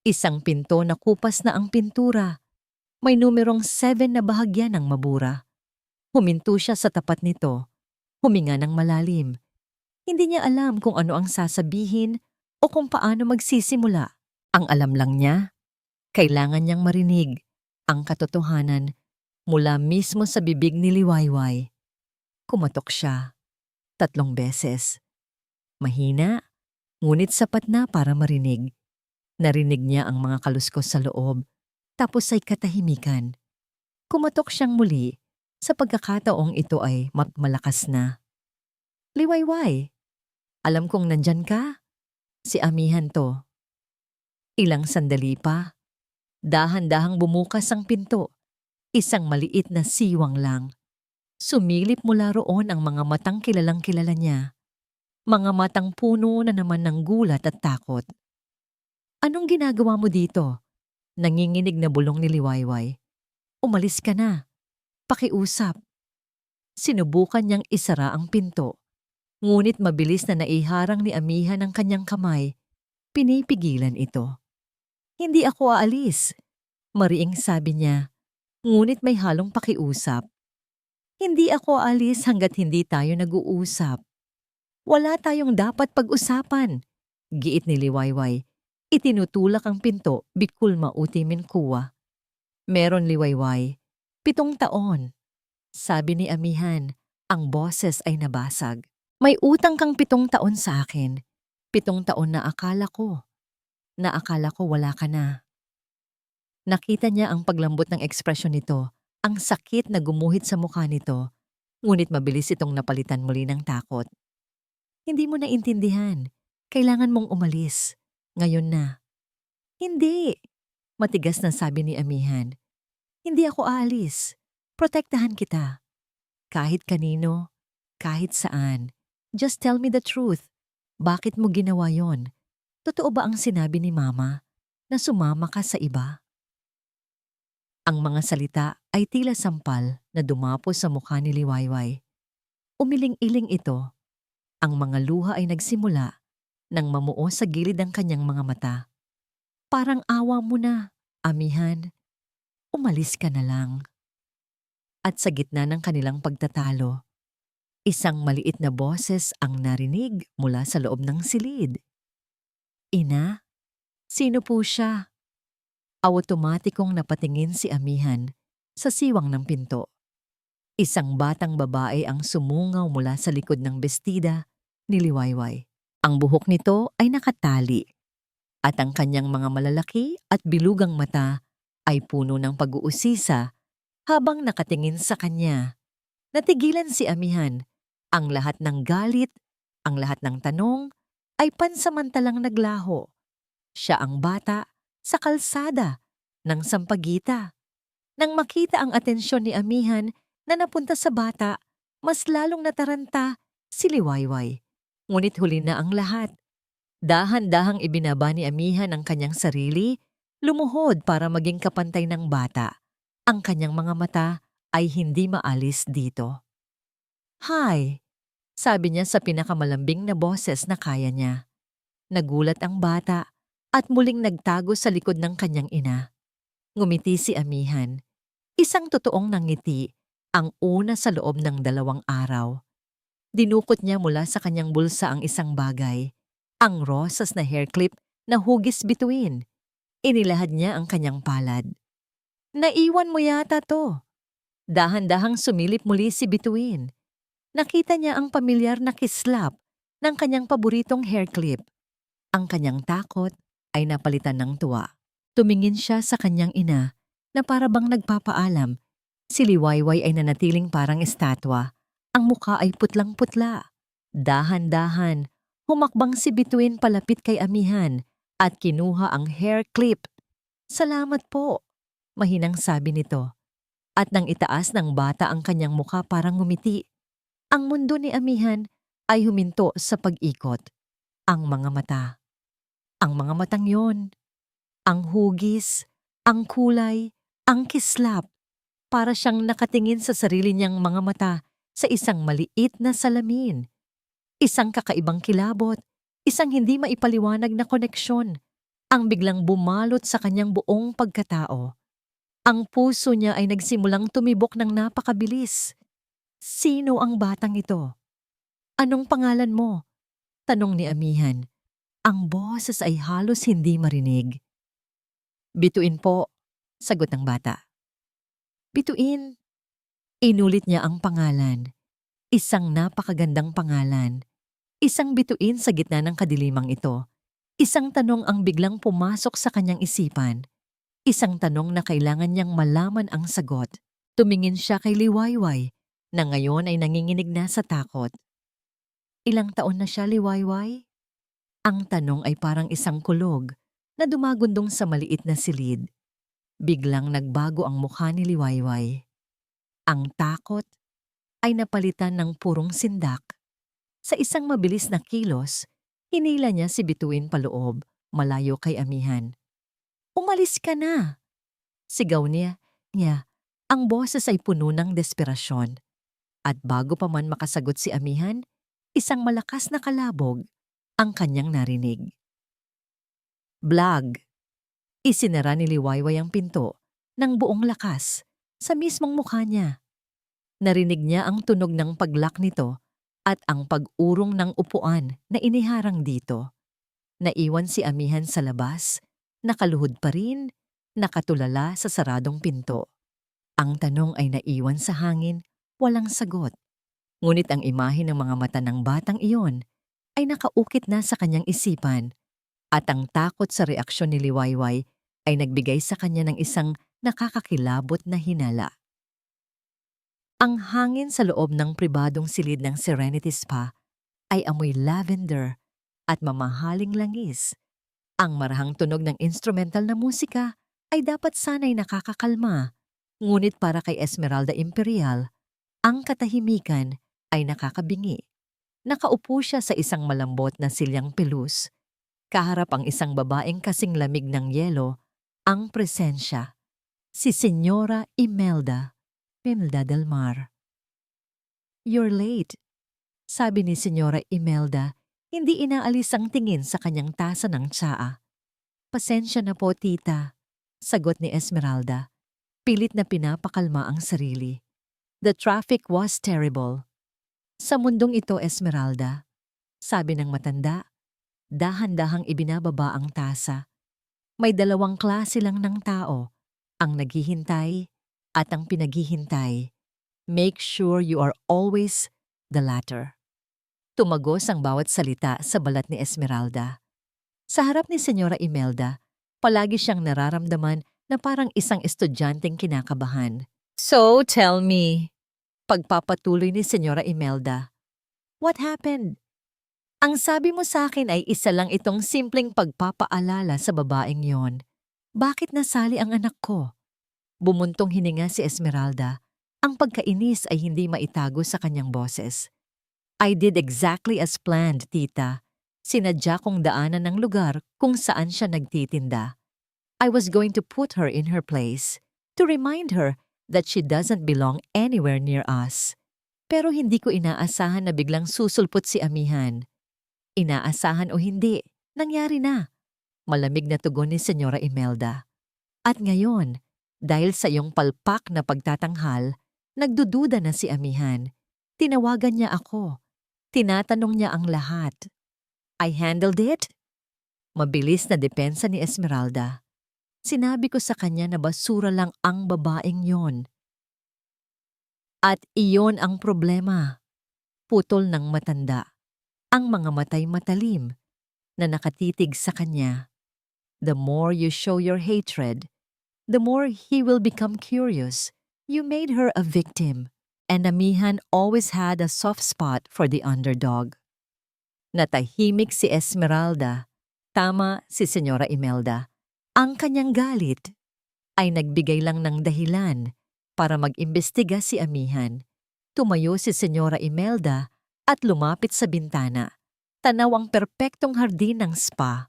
Isang pinto na kupas na ang pintura. May numerong 7 na bahagya ng mabura. Huminto siya sa tapat nito. Huminga ng malalim. Hindi niya alam kung ano ang sasabihin o kung paano magsisimula. Ang alam lang niya, kailangan niyang marinig ang katotohanan mula mismo sa bibig ni Liwayway. Kumatok siya 3 beses. Mahina, ngunit sapat na para marinig. Narinig niya ang mga kaluskos sa loob, tapos ay katahimikan. Kumatok siyang muli sa pagkakataong ito ay malakas na. Liwayway, alam kong nandyan ka. Si Amihan to. Ilang sandali pa. Dahan-dahang bumukas ang pinto. Isang maliit na siwang lang. Sumilip mula roon ang mga matang kilalang-kilala niya. Mga matang puno na naman ng gulat at takot. Anong ginagawa mo dito? Nanginginig na bulong ni Liwayway. Umalis ka na. Pakiusap. Sinubukan niyang isara ang pinto. Ngunit mabilis na naiharang ni Amihan ang kanyang kamay. Pinipigilan ito. Hindi ako aalis. Mariing sabi niya. Ngunit may halong pakiusap. Hindi ako aalis hanggat hindi tayo nag-uusap. Wala tayong dapat pag-usapan. Giit ni Liwayway. Itinutulak ang pinto, bikul mautimin kuwa. Meron Liwayway. 7 taon. Sabi ni Amihan, ang boses ay nabasag. May utang kang 7 taon sa akin. 7 taon na akala ko wala ka na. Nakita niya ang paglambot ng ekspresyon nito, ang sakit na gumuhit sa mukha nito, ngunit mabilis itong napalitan muli ng takot. Hindi mo naintindihan. Kailangan mong umalis. Ngayon na. Hindi. Matigas na sabi ni Amihan. Hindi ako aalis. Protektahan kita. Kahit kanino, kahit saan. Just tell me the truth. Bakit mo ginawa yon? Totoo ba ang sinabi ni Mama na sumama ka sa iba? Ang mga salita ay tila sampal na dumapos sa mukha ni Liwayway. Umiling-iling ito. Ang mga luha ay nagsimula nang mamuo sa gilid ang kanyang mga mata. Parang awa mo na, Amihan. Umalis ka na lang. At sa gitna ng kanilang pagtatalo, isang maliit na boses ang narinig mula sa loob ng silid. Ina, sino po siya? Automatikong napatingin si Amihan sa siwang ng pinto. Isang batang babae ang sumungaw mula sa likod ng bestida ni Liwayway. Ang buhok nito ay nakatali at ang kanyang mga malalaki at bilugang mata ay puno ng pag-uusisa habang nakatingin sa kanya. Natigilan si Amihan. Ang lahat ng galit, ang lahat ng tanong ay pansamantalang naglaho. Siya ang bata sa kalsada ng Sampaguita. Nang makita ang atensyon ni Amihan na napunta sa bata, mas lalong nataranta si Liwayway. Ngunit huli na ang lahat. Dahan-dahang ibinaba ni Amihan ang kanyang sarili, lumuhod para maging kapantay ng bata. Ang kanyang mga mata ay hindi maalis dito. Hi, sabi niya sa pinakamalambing na boses na kaya niya. Nagulat ang bata at muling nagtago sa likod ng kanyang ina. Ngumiti si Amihan. Isang totoong nangiti ang una sa loob ng 2 araw. Dinukot niya mula sa kanyang bulsa ang isang bagay, ang rosas na hair clip na hugis bituin. Inilahad niya ang kanyang palad. Naiwan mo yata to. Dahan-dahang sumilip muli si Bituin. Nakita niya ang pamilyar na kislap ng kanyang paboritong hair clip. Ang kanyang takot ay napalitan ng tuwa. Tumingin siya sa kanyang ina na para bang nagpapaalam. Si Liwayway ay nanatiling parang estatwa. Ang mukha ay putlang-putla. Dahan-dahan, humakbang si Bituin palapit kay amihan at kinuha ang hair clip. Salamat po, mahinang sabi nito. At nang itaas ng bata ang kanyang mukha parang ngumiti, ang mundo ni amihan ay huminto sa pag-ikot. Ang mga mata. Ang mga matang yon. Ang hugis, ang kulay, ang kislap. Para siyang nakatingin sa sarili niyang mga mata sa isang maliit na salamin. Isang kakaibang kilabot, isang hindi maipaliwanag na koneksyon, ang biglang bumalot sa kanyang buong pagkatao. Ang puso niya ay nagsimulang tumibok ng napakabilis. Sino ang batang ito? Anong pangalan mo? Tanong ni amihan. Ang boses ay halos hindi marinig. Bituin po, sagot ng bata. Bituin. Inulit niya ang pangalan. Isang napakagandang pangalan. Isang bituin sa gitna ng kadilimang ito. Isang tanong ang biglang pumasok sa kanyang isipan. Isang tanong na kailangan niyang malaman ang sagot. Tumingin siya kay Liwayway na ngayon ay nanginginig na sa takot. Ilang taon na siya, Liwayway? Ang tanong ay parang isang kulog na dumagundong sa maliit na silid. Biglang nagbago ang mukha ni Liwayway. Ang takot ay napalitan ng purong sindak. Sa isang mabilis na kilos, hinila niya si Bituin paloob, malayo kay amihan. Umalis ka na! Sigaw niya. Ang boses ay puno ng desperasyon. At bago pa man makasagot si amihan, isang malakas na kalabog ang kanyang narinig. Blag! Isinara ni Liwayway ang pinto ng buong lakas sa mismong mukha niya. Narinig niya ang tunog ng paglak nito at ang pag-urong ng upuan na iniharang dito. Naiwan si amihan sa labas, nakaluhod pa rin, nakatulala sa saradong pinto. Ang tanong ay naiwan sa hangin, walang sagot. Ngunit ang imahe ng mga mata ng batang iyon ay nakaukit na sa kanyang isipan at ang takot sa reaksyon ni Liwayway ay nagbigay sa kanya ng isang nakakakilabot na hinala. Ang hangin sa loob ng pribadong silid ng Serenity Spa ay amoy lavender at mamahaling langis. Ang marahang tunog ng instrumental na musika ay dapat sana'y nakakakalma, ngunit para kay Esmeralda Imperial, ang katahimikan ay nakakabingi. Nakaupo siya sa isang malambot na silyang pelus. Kaharap ang isang babaeng kasing lamig ng yelo, ang presensya. Si Señora Imelda del Mar. You're late, sabi ni Señora Imelda, hindi inaalis ang tingin sa kanyang tasa ng tsaa. Pasensya na po, tita, sagot ni Esmeralda. Pilit na pinapakalma ang sarili. The traffic was terrible. Sa mundong ito, Esmeralda, sabi ng matanda, dahan-dahang ibinababa ang tasa. May 2 klase lang ng tao, ang naghihintay at ang pinaghihintay. Make sure you are always the latter. Tumagos ang bawat salita sa balat ni Esmeralda. Sa harap ni Señora Imelda, palagi siyang nararamdaman na parang isang estudyanteng kinakabahan. So, tell me, pagpapatuloy ni Señora Imelda, what happened? Ang sabi mo sa akin ay isa lang itong simpleng pagpapaalala sa babaeng yon. Bakit nasali ang anak ko? Bumuntong hininga si Esmeralda. Ang pagkainis ay hindi maitago sa kanyang boses. I did exactly as planned, tita. Sinadya kong daanan ng lugar kung saan siya nagtitinda. I was going to put her in her place, to remind her that she doesn't belong anywhere near us. Pero hindi ko inaasahan na biglang susulpot si amihan. Inaasahan o hindi, nangyari na. Malamig na tugon ni Señora Imelda. At ngayon, Dahil sa iyong palpak na pagtatanghal, nagdududa na si amihan. Tinawagan niya ako. Tinatanong niya ang lahat. I handled it? Mabilis na depensa ni Esmeralda. Sinabi ko sa kanya na basura lang ang babaeng yon. At iyon ang problema. Putol ng matanda. Ang mga matay matalim na nakatitig sa kanya. The more you show your hatred, the more he will become curious. You made her a victim, and amihan always had a soft spot for the underdog. Natahimik si Esmeralda. Tama si Senyora Imelda. Ang kanyang galit ay nagbigay lang ng dahilan para mag-imbestiga si amihan. Tumayo si Senyora Imelda at lumapit sa bintana. Tanaw ang perpektong hardin ng spa.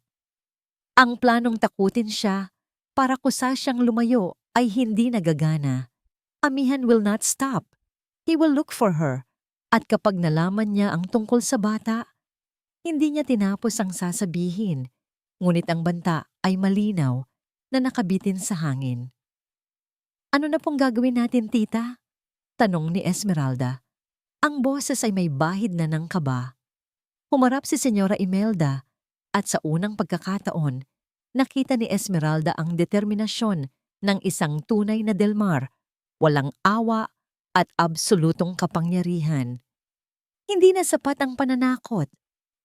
Ang planong takutin siya para kusa siyang lumayo ay hindi nagagana. Amihan will not stop. He will look for her. At kapag nalaman niya ang tungkol sa bata, hindi niya tinapos ang sasabihin. Ngunit ang banta ay malinaw na nakabitin sa hangin. Ano na pong gagawin natin, tita? Tanong ni Esmeralda. Ang boses ay may bahid na ng kaba. Humarap si Senyora Imelda at sa unang pagkakataon, nakita ni Esmeralda ang determinasyon ng isang tunay na Delmar, walang awa at absolutong kapangyarihan. Hindi na sapat ang pananakot.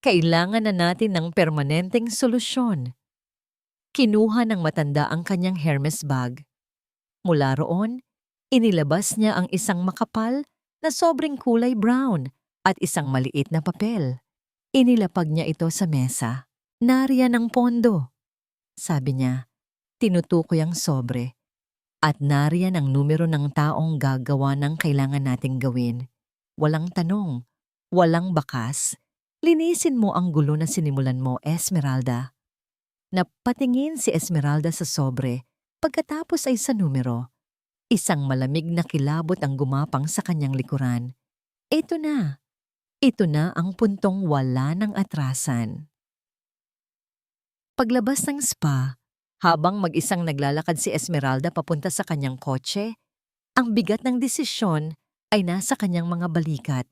Kailangan na natin ng permanenteng solusyon. Kinuha ng matanda ang kanyang Hermes bag. Mula roon, inilabas niya ang isang makapal na sobrang kulay brown at isang maliit na papel. Inilapag niya ito sa mesa. Nariyan ang pondo, sabi niya. Tinutukoy ang sobre. At nariyan ang numero ng taong gagawa ng kailangan nating gawin. Walang tanong, walang bakas. Linisin mo ang gulo na sinimulan mo, Esmeralda. Napatingin si Esmeralda sa sobre, pagkatapos ay sa numero. Isang malamig na kilabot ang gumapang sa kanyang likuran. Ito na ang puntong wala ng atrasan. Paglabas ng spa, habang mag-isang naglalakad si Esmeralda papunta sa kanyang kotse, ang bigat ng desisyon ay nasa kanyang mga balikat.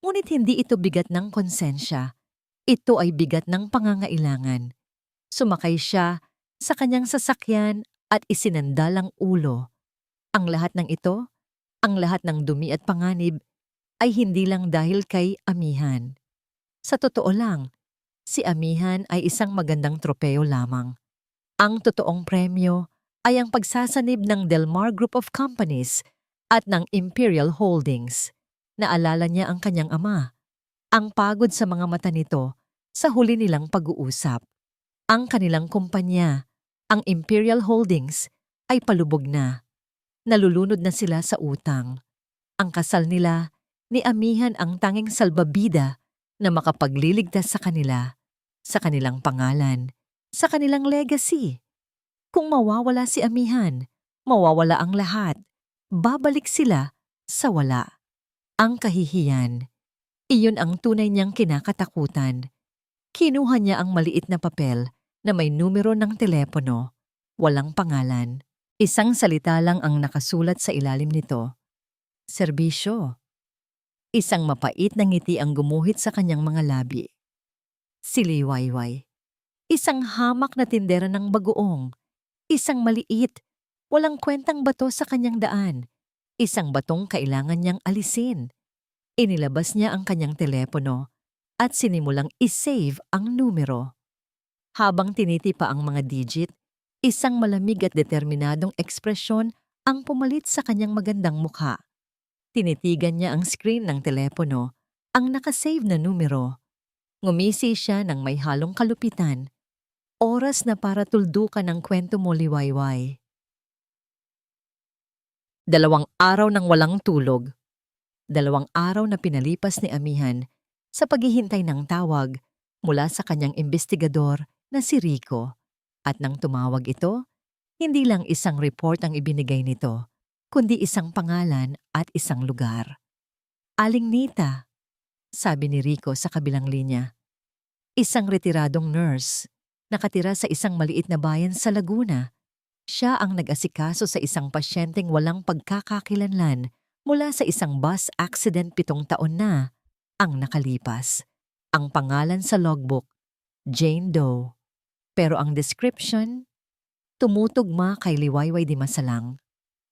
Ngunit hindi ito bigat ng konsensya. Ito ay bigat ng pangangailangan. Sumakay siya sa kanyang sasakyan at isinandal ang ulo. Ang lahat ng ito, ang lahat ng dumi at panganib, ay hindi lang dahil kay amihan. Sa totoo lang, si amihan ay isang magandang tropeo lamang. Ang totoong premyo ay ang pagsasanib ng Delmar Group of Companies at ng Imperial Holdings. Naalala niya ang kanyang ama. Ang pagod sa mga mata nito sa huli nilang pag-uusap. Ang kanilang kumpanya, ang Imperial Holdings, ay palubog na. Nalulunod na sila sa utang. Ang kasal nila, ni amihan ang tanging salbabida na makapagliligtas sa kanila, sa kanilang pangalan, sa kanilang legacy. Kung mawawala si amihan, mawawala ang lahat. Babalik sila sa wala. Ang kahihiyan. Iyon ang tunay niyang kinakatakutan. Kinuha niya ang maliit na papel na may numero ng telepono. Walang pangalan. Isang salita lang ang nakasulat sa ilalim nito. Serbisyo. Isang mapait na ngiti ang gumuhit sa kanyang mga labi. Si Liwayway. Isang hamak na tindera ng bagoong. Isang maliit, walang kwentang bato sa kanyang daan. Isang batong kailangan niyang alisin. Inilabas niya ang kanyang telepono at sinimulang isave ang numero. Habang tinitipa ang mga digit, isang malamig at determinadong ekspresyon ang pumalit sa kanyang magandang mukha. Tinitigan niya ang screen ng telepono, ang nakasave na numero. Ngumisi siya ng may halong kalupitan. Oras na para tuldukan ang kwento mo, Liwayway. 2 araw ng walang tulog. 2 araw na pinalipas ni amihan sa paghihintay ng tawag mula sa kanyang imbestigador na si Rico. At nang tumawag ito, hindi lang isang report ang ibinigay nito, kundi isang pangalan at isang lugar. Aling Nita, sabi ni Rico sa kabilang linya. Isang retiradong nurse, nakatira sa isang maliit na bayan sa Laguna. Siya ang nag-asikaso sa isang pasyenteng walang pagkakakilanlan mula sa isang bus accident 7 taon na ang nakalipas. Ang pangalan sa logbook, Jane Doe. Pero ang description, tumutugma kay Liwayway Di Masalang.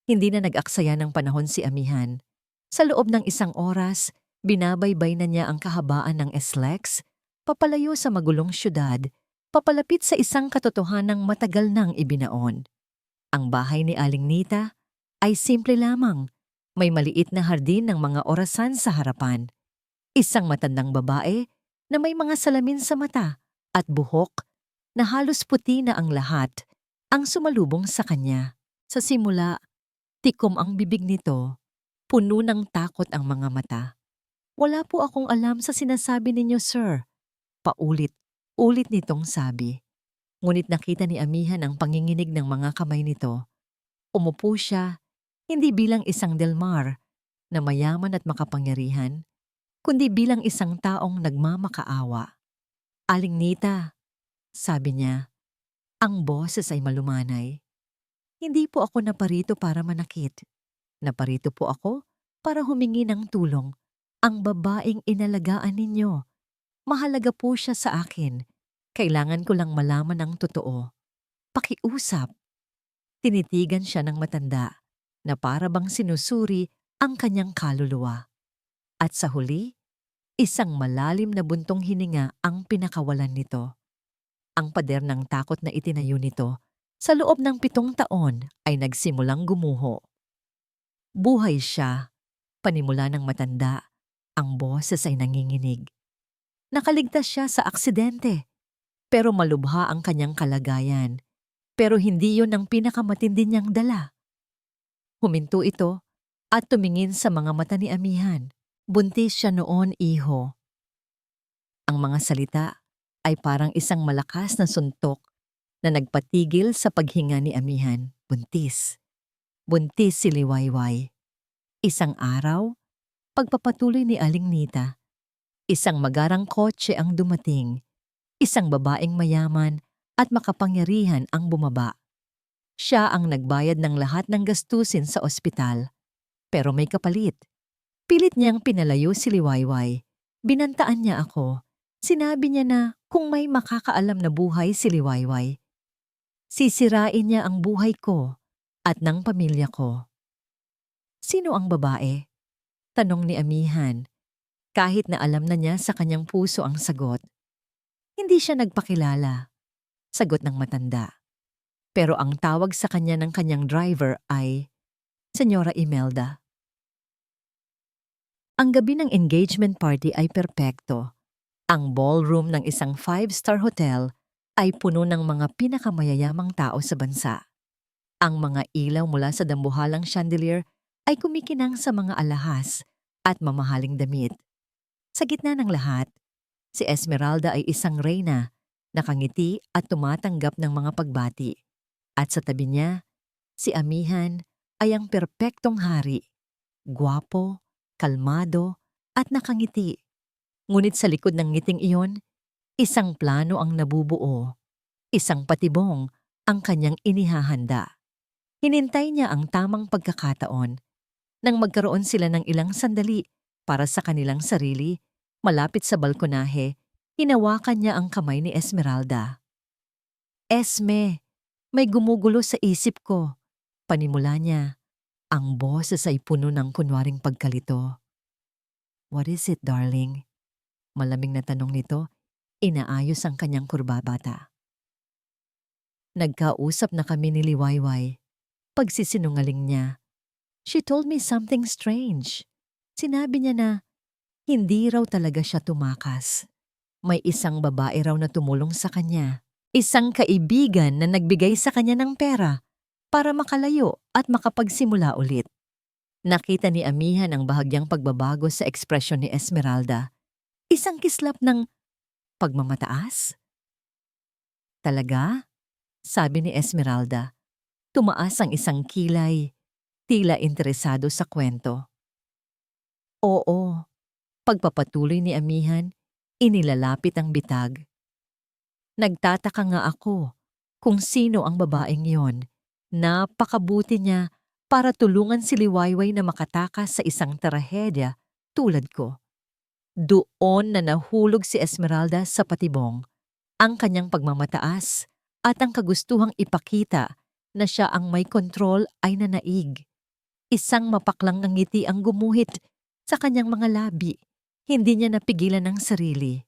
Hindi na nag-aksaya ng panahon si Amihan. Sa loob ng 1 oras, binabaybay na niya ang kahabaan ng SLEX, papalayo sa magulong syudad, papalapit sa isang katotohanang matagal nang ibinaon. Ang bahay ni Aling Nita ay simple lamang. May maliit na hardin ng mga orasan sa harapan. Isang matandang babae na may mga salamin sa mata at buhok na halos puti na ang lahat ang sumalubong sa kanya. Sa simula, tikom ang bibig nito, puno ng takot ang mga mata. "Wala po akong alam sa sinasabi ninyo, sir." Paulit-ulit nitong sabi. Ngunit nakita ni Amihan ang panginginig ng mga kamay nito. Umupo siya, hindi bilang isang Delmar na mayaman at makapangyarihan, kundi bilang isang taong nagmamakaawa. "Aling Nita," sabi niya, ang boses ay malumanay. "Hindi po ako naparito para manakit. Naparito po ako para humingi ng tulong. Ang babaeng inalagaan ninyo. Mahalaga po siya sa akin. Kailangan ko lang malaman ang totoo. Pakiusap." Tinitigan siya ng matanda na para bang sinusuri ang kanyang kaluluwa. At sa huli, isang malalim na buntong hininga ang pinakawalan nito. Ang pader ng takot na itinayo nito sa loob ng 7 taon ay nagsimulang gumuho. Buhay siya, panimula ng matanda, ang boses ay nanginginig. Nakaligtas siya sa aksidente, pero malubha ang kanyang kalagayan. Pero hindi yon ang pinakamatindi niyang dala. Huminto ito at tumingin sa mga mata ni Amihan. Buntis siya noon, iho. Ang mga salita ay parang isang malakas na suntok na nagpatigil sa paghinga ni Amihan. Buntis. Buntis si Liwayway. Isang araw, pagpapatuloy ni Aling Nita, isang magarang kotse ang dumating. Isang babaeng mayaman at makapangyarihan ang bumaba. Siya ang nagbayad ng lahat ng gastusin sa ospital. Pero may kapalit. Pilit niyang pinalayo si Liwayway. Binantaan niya ako. Sinabi niya na kung may makakaalam na buhay si Liwayway, sisirain niya ang buhay ko at ng pamilya ko. "Sino ang babae?" tanong ni Amihan, kahit na alam na niya sa kanyang puso ang sagot. Hindi siya nagpakilala, sagot ng matanda. Pero ang tawag sa kanya ng kanyang driver ay Senyora Imelda. Ang gabi ng engagement party ay perpekto. Ang ballroom ng isang 5-star hotel ay puno ng mga pinakamayayamang tao sa bansa. Ang mga ilaw mula sa dambuhalang chandelier ay kumikinang sa mga alahas at mamahaling damit. Sa gitna ng lahat, si Esmeralda ay isang reyna, nakangiti at tumatanggap ng mga pagbati. At sa tabi niya, si Amihan ay ang perpektong hari, gwapo, kalmado at nakangiti. Ngunit sa likod ng ngiting iyon, isang plano ang nabubuo, isang patibong ang kanyang inihahanda. Hinintay niya ang tamang pagkakataon nang magkaroon sila ng ilang sandali para sa kanilang sarili. Malapit sa balkonahe, hinawakan niya ang kamay ni Esmeralda. "Esme, may gumugulo sa isip ko," panimula niya. Ang boses ay puno ng kunwaring pagkalito. "What is it, darling?" Malamig na tanong nito, inaayos ang kanyang kurbabata. "Nagkausap na kami ni Liwayway." Pagsisinungaling niya. "She told me something strange." Sinabi niya na hindi raw talaga siya tumakas. May isang babae raw na tumulong sa kanya. Isang kaibigan na nagbigay sa kanya ng pera para makalayo at makapagsimula ulit. Nakita ni Amihan ang bahagyang pagbabago sa ekspresyon ni Esmeralda. Isang kislap ng pagmamataas. "Talaga?" sabi ni Esmeralda. Tumaas ang isang kilay, tila interesado sa kwento. "Oo." Pagpapatuloy ni Amihan, inilalapit ang bitag. "Nagtataka nga ako kung sino ang babaeng yon. Napakabuti niya para tulungan si Liwayway na makatakas sa isang trahedya tulad ko. Doon na nahulog si Esmeralda sa patibong. Ang kanyang pagmamataas at ang kagustuhang ipakita na siya ang may kontrol ay nanaig. Isang mapaklang ng ngiti ang gumuhit sa kanyang mga labi. Hindi niya napigilan ang sarili.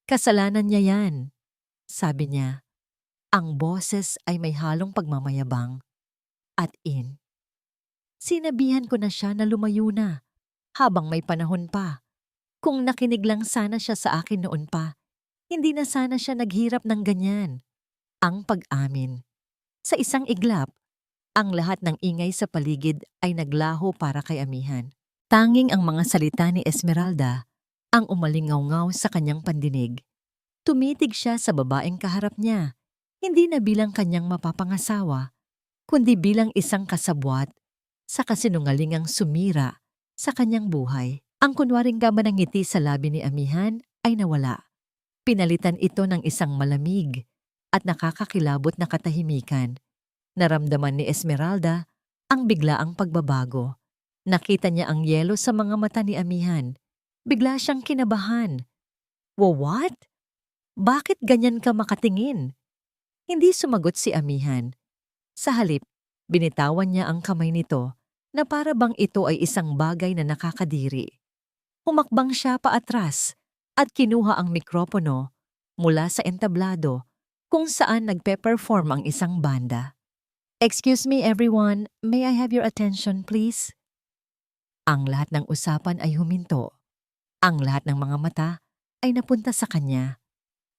Kasalanan niya yan, sabi niya. Ang boses ay may halong pagmamayabang. At sinabihan ko na siya na lumayo na habang may panahon pa. Kung nakinig lang sana siya sa akin noon pa, hindi na sana siya naghirap ng ganyan. Ang pag-amin. Sa isang iglap, ang lahat ng ingay sa paligid ay naglaho para kay Amihan. Tanging ang mga salita ni Esmeralda ang umalingaw-ngaw sa kanyang pandinig. Tumitig siya sa babaeng kaharap niya, hindi na bilang kanyang mapapangasawa, kundi bilang isang kasabwat sa kasinungalingang sumira sa kanyang buhay. Ang kunwaring gama ng ngiti sa labi ni Amihan ay nawala. Pinalitan ito ng isang malamig at nakakakilabot na katahimikan. Naramdaman ni Esmeralda ang biglaang pagbabago. Nakita niya ang yelo sa mga mata ni Amihan. Bigla siyang kinabahan. What? Bakit ganyan ka makatingin? Hindi sumagot si Amihan. Sa halip, binitawan niya ang kamay nito na para bang ito ay isang bagay na nakakadiri. Humakbang siya paatras at kinuha ang mikropono mula sa entablado kung saan nagpe-perform ang isang banda. Excuse me everyone, may I have your attention please? Ang lahat ng usapan ay huminto. Ang lahat ng mga mata ay napunta sa kanya.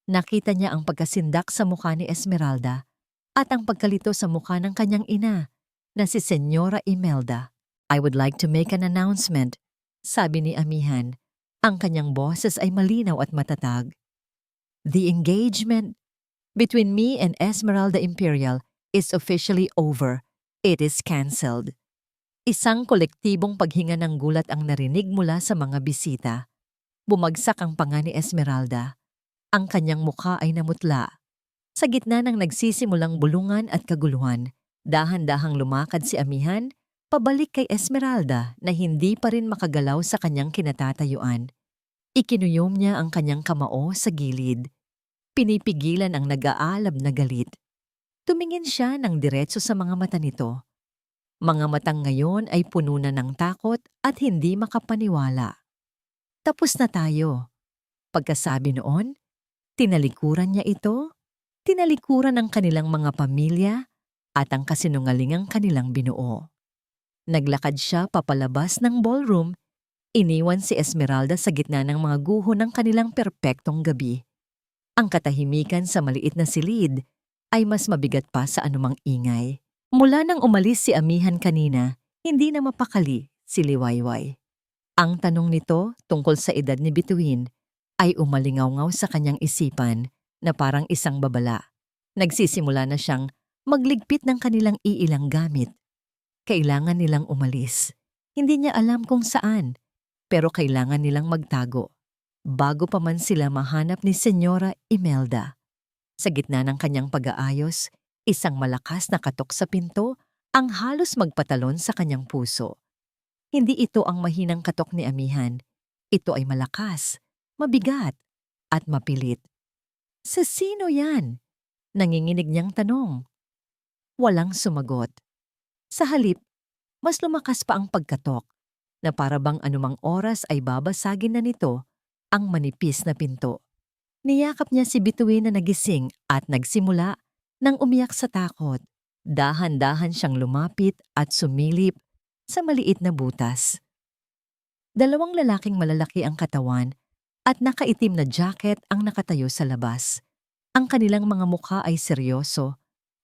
Nakita niya ang pagkasindak sa mukha ni Esmeralda at ang pagkalito sa mukha ng kanyang ina na si Senyora Imelda. I would like to make an announcement, sabi ni Amihan. Ang kanyang boses ay malinaw at matatag. The engagement between me and Esmeralda Imperial is officially over. It is cancelled. Isang kolektibong paghinga ng gulat ang narinig mula sa mga bisita. Bumagsak ang panga ni Esmeralda. Ang kanyang mukha ay namutla. Sa gitna ng nagsisimulang bulungan at kaguluhan, dahan-dahang lumakad si Amihan pabalik kay Esmeralda na hindi pa rin makagalaw sa kanyang kinatatayuan. Ikinuyom niya ang kanyang kamao sa gilid. Pinipigilan ang nag-aalab na galit. Tumingin siya ng diretso sa mga mata nito. Mga matang ngayon ay puno na ng takot at hindi makapaniwala. Tapos na tayo. Pagkasabi noon, tinalikuran niya ito, tinalikuran ang kanilang mga pamilya at ang kasinungalingang kanilang binuo. Naglakad siya papalabas ng ballroom, iniwan si Esmeralda sa gitna ng mga guho ng kanilang perpektong gabi. Ang katahimikan sa maliit na silid ay mas mabigat pa sa anumang ingay. Mula nang umalis si Amihan kanina, hindi na mapakali si Liwayway. Ang tanong nito tungkol sa edad ni Bituin ay umalingaw-ngaw sa kanyang isipan na parang isang babala. Nagsisimula na siyang magligpit ng kanilang iilang gamit. Kailangan nilang umalis. Hindi niya alam kung saan, pero kailangan nilang magtago. Bago pa man sila mahanap ni Senyora Imelda. Sa gitna ng kanyang pag-aayos, isang malakas na katok sa pinto ang halos magpatalon sa kanyang puso. Hindi ito ang mahinang katok ni Amihan. Ito ay malakas, mabigat, at mapilit. Sa sino yan? Nanginginig niyang tanong. Walang sumagot. Sa halip, mas lumakas pa ang pagkatok na para bang anumang oras ay babasagin na nito ang manipis na pinto. Niyakap niya si Bituin na nagising at nagsimula nang umiyak sa takot. Dahan-dahan siyang lumapit at sumilip sa maliit na butas. Dalawang lalaking malalaki ang katawan at nakaitim na jacket ang nakatayo sa labas. Ang kanilang mga mukha ay seryoso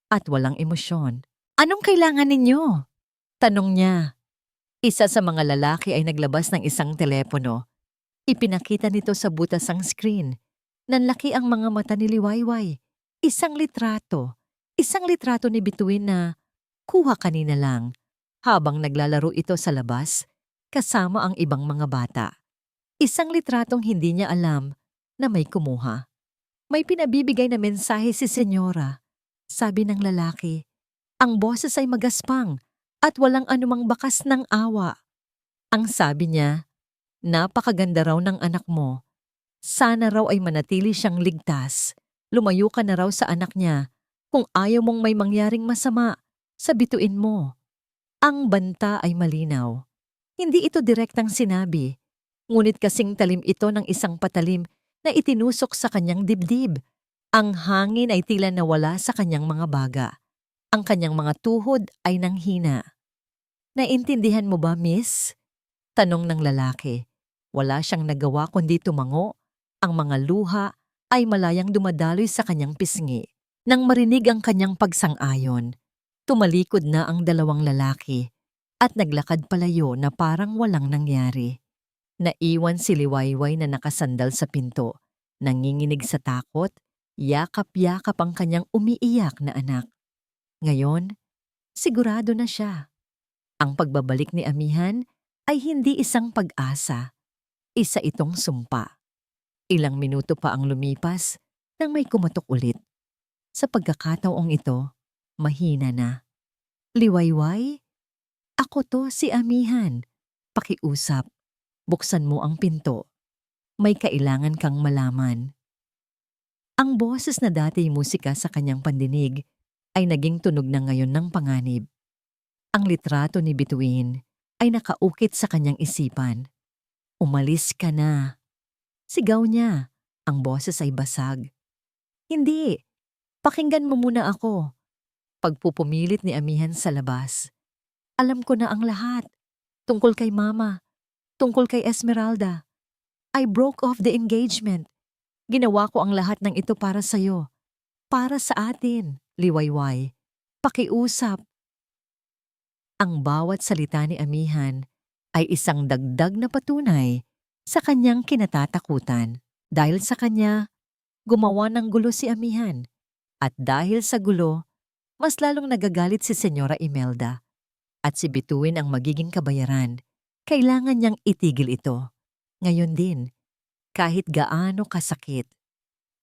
at walang emosyon. Anong kailangan ninyo? Tanong niya. Isa sa mga lalaki ay naglabas ng isang telepono. Ipinakita nito sa butas ang screen. Nanlaki ang mga mata ni Liwayway. Isang litrato ni Bituin na kuha kanina lang habang naglalaro ito sa labas kasama ang ibang mga bata. Isang litratong hindi niya alam na may kumuha. May pinabibigay na mensahe si Senyora, sabi ng lalaki. Ang boses ay magaspang at walang anumang bakas ng awa. Ang sabi niya, napakaganda raw ng anak mo. Sana raw ay manatili siyang ligtas. Lumayo ka na raw sa anak niya. Kung ayaw mong may mangyaring masama, sabituin mo. Ang banta ay malinaw. Hindi ito direktang sinabi. Ngunit kasing talim ito ng isang patalim na itinusok sa kanyang dibdib. Ang hangin ay tila nawala sa kanyang mga baga. Ang kanyang mga tuhod ay nanghina. Naintindihan mo ba, miss? Tanong ng lalaki. Wala siyang nagawa kundi tumango. Ang mga luha ay malayang dumadaloy sa kanyang pisngi. Nang marinig ang kanyang pagsang-ayon, tumalikod na ang dalawang lalaki at naglakad palayo na parang walang nangyari. Naiwan si Liwayway na nakasandal sa pinto, nanginginig sa takot, yakap-yakap ang kanyang umiiyak na anak. Ngayon, sigurado na siya. Ang pagbabalik ni Amihan ay hindi isang pag-asa, isa itong sumpa. Ilang minuto pa ang lumipas nang may kumatok ulit. Sa pagkakataong ito, mahina na. Liwayway, ako to si Amihan. Pakiusap, buksan mo ang pinto. May kailangan kang malaman. Ang boses na dati musika sa kanyang pandinig ay naging tunog na ngayon ng panganib. Ang litrato ni Bituin ay nakaukit sa kanyang isipan. Umalis ka na. Sigaw niya. Ang boses ay basag. Hindi. Pakinggan mo muna ako. Pagpupumilit ni Amihan sa labas. Alam ko na ang lahat. Tungkol kay Mama. Tungkol kay Esmeralda. I broke off the engagement. Ginawa ko ang lahat ng ito para sa'yo. Para sa atin, Liwayway. Pakiusap. Ang bawat salita ni Amihan ay isang dagdag na patunay sa kanyang kinatatakutan. Dahil sa kanya, gumawa ng gulo si Amihan. At dahil sa gulo, mas lalong nagagalit si Senyora Imelda. At si Bituin ang magiging kabayaran. Kailangan niyang itigil ito. Ngayon din, kahit gaano kasakit.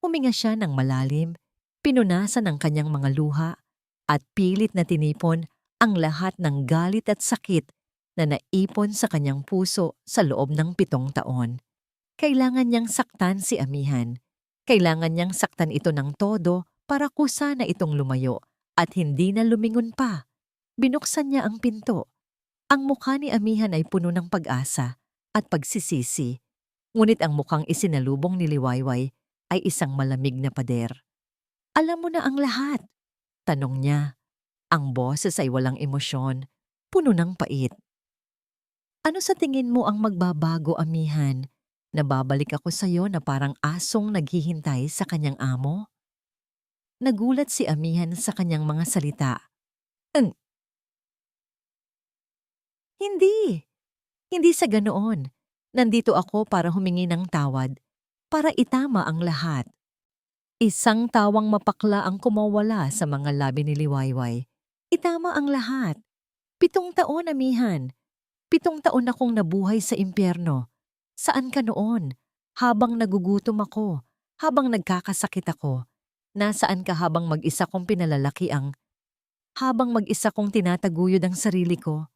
Huminga siya ng malalim, pinunasan ang kanyang mga luha, at pilit na tinipon ang lahat ng galit at sakit na naipon sa kanyang puso sa loob ng 7 taon. Kailangan niyang saktan si Amihan. Kailangan niyang saktan ito ng todo para kusa na itong lumayo at hindi na lumingon pa. Binuksan niya ang pinto. Ang mukha ni Amihan ay puno ng pag-asa at pagsisisi. Ngunit ang mukhang isinalubong ni Liwayway ay isang malamig na pader. Alam mo na ang lahat, tanong niya. Ang boses ay walang emosyon, puno ng pait. Ano sa tingin mo ang magbabago, Amihan? Nababalik ako sa iyo na parang asong naghihintay sa kanyang amo? Nagulat si Amihan sa kanyang mga salita. Hindi. Hindi sa ganoon. Nandito ako para humingi ng tawad, para itama ang lahat. Isang tawang mapakla ang kumawala sa mga labi ni Liwayway. Itama ang lahat. 7 taon, Amihan. 7 taon akong nabuhay sa impyerno. Saan ka noon? Habang nagugutom ako, habang nagkakasakit ako. Nasaan ka habang mag-isa kong pinalalaki habang mag-isa kong tinataguyod ang sarili ko?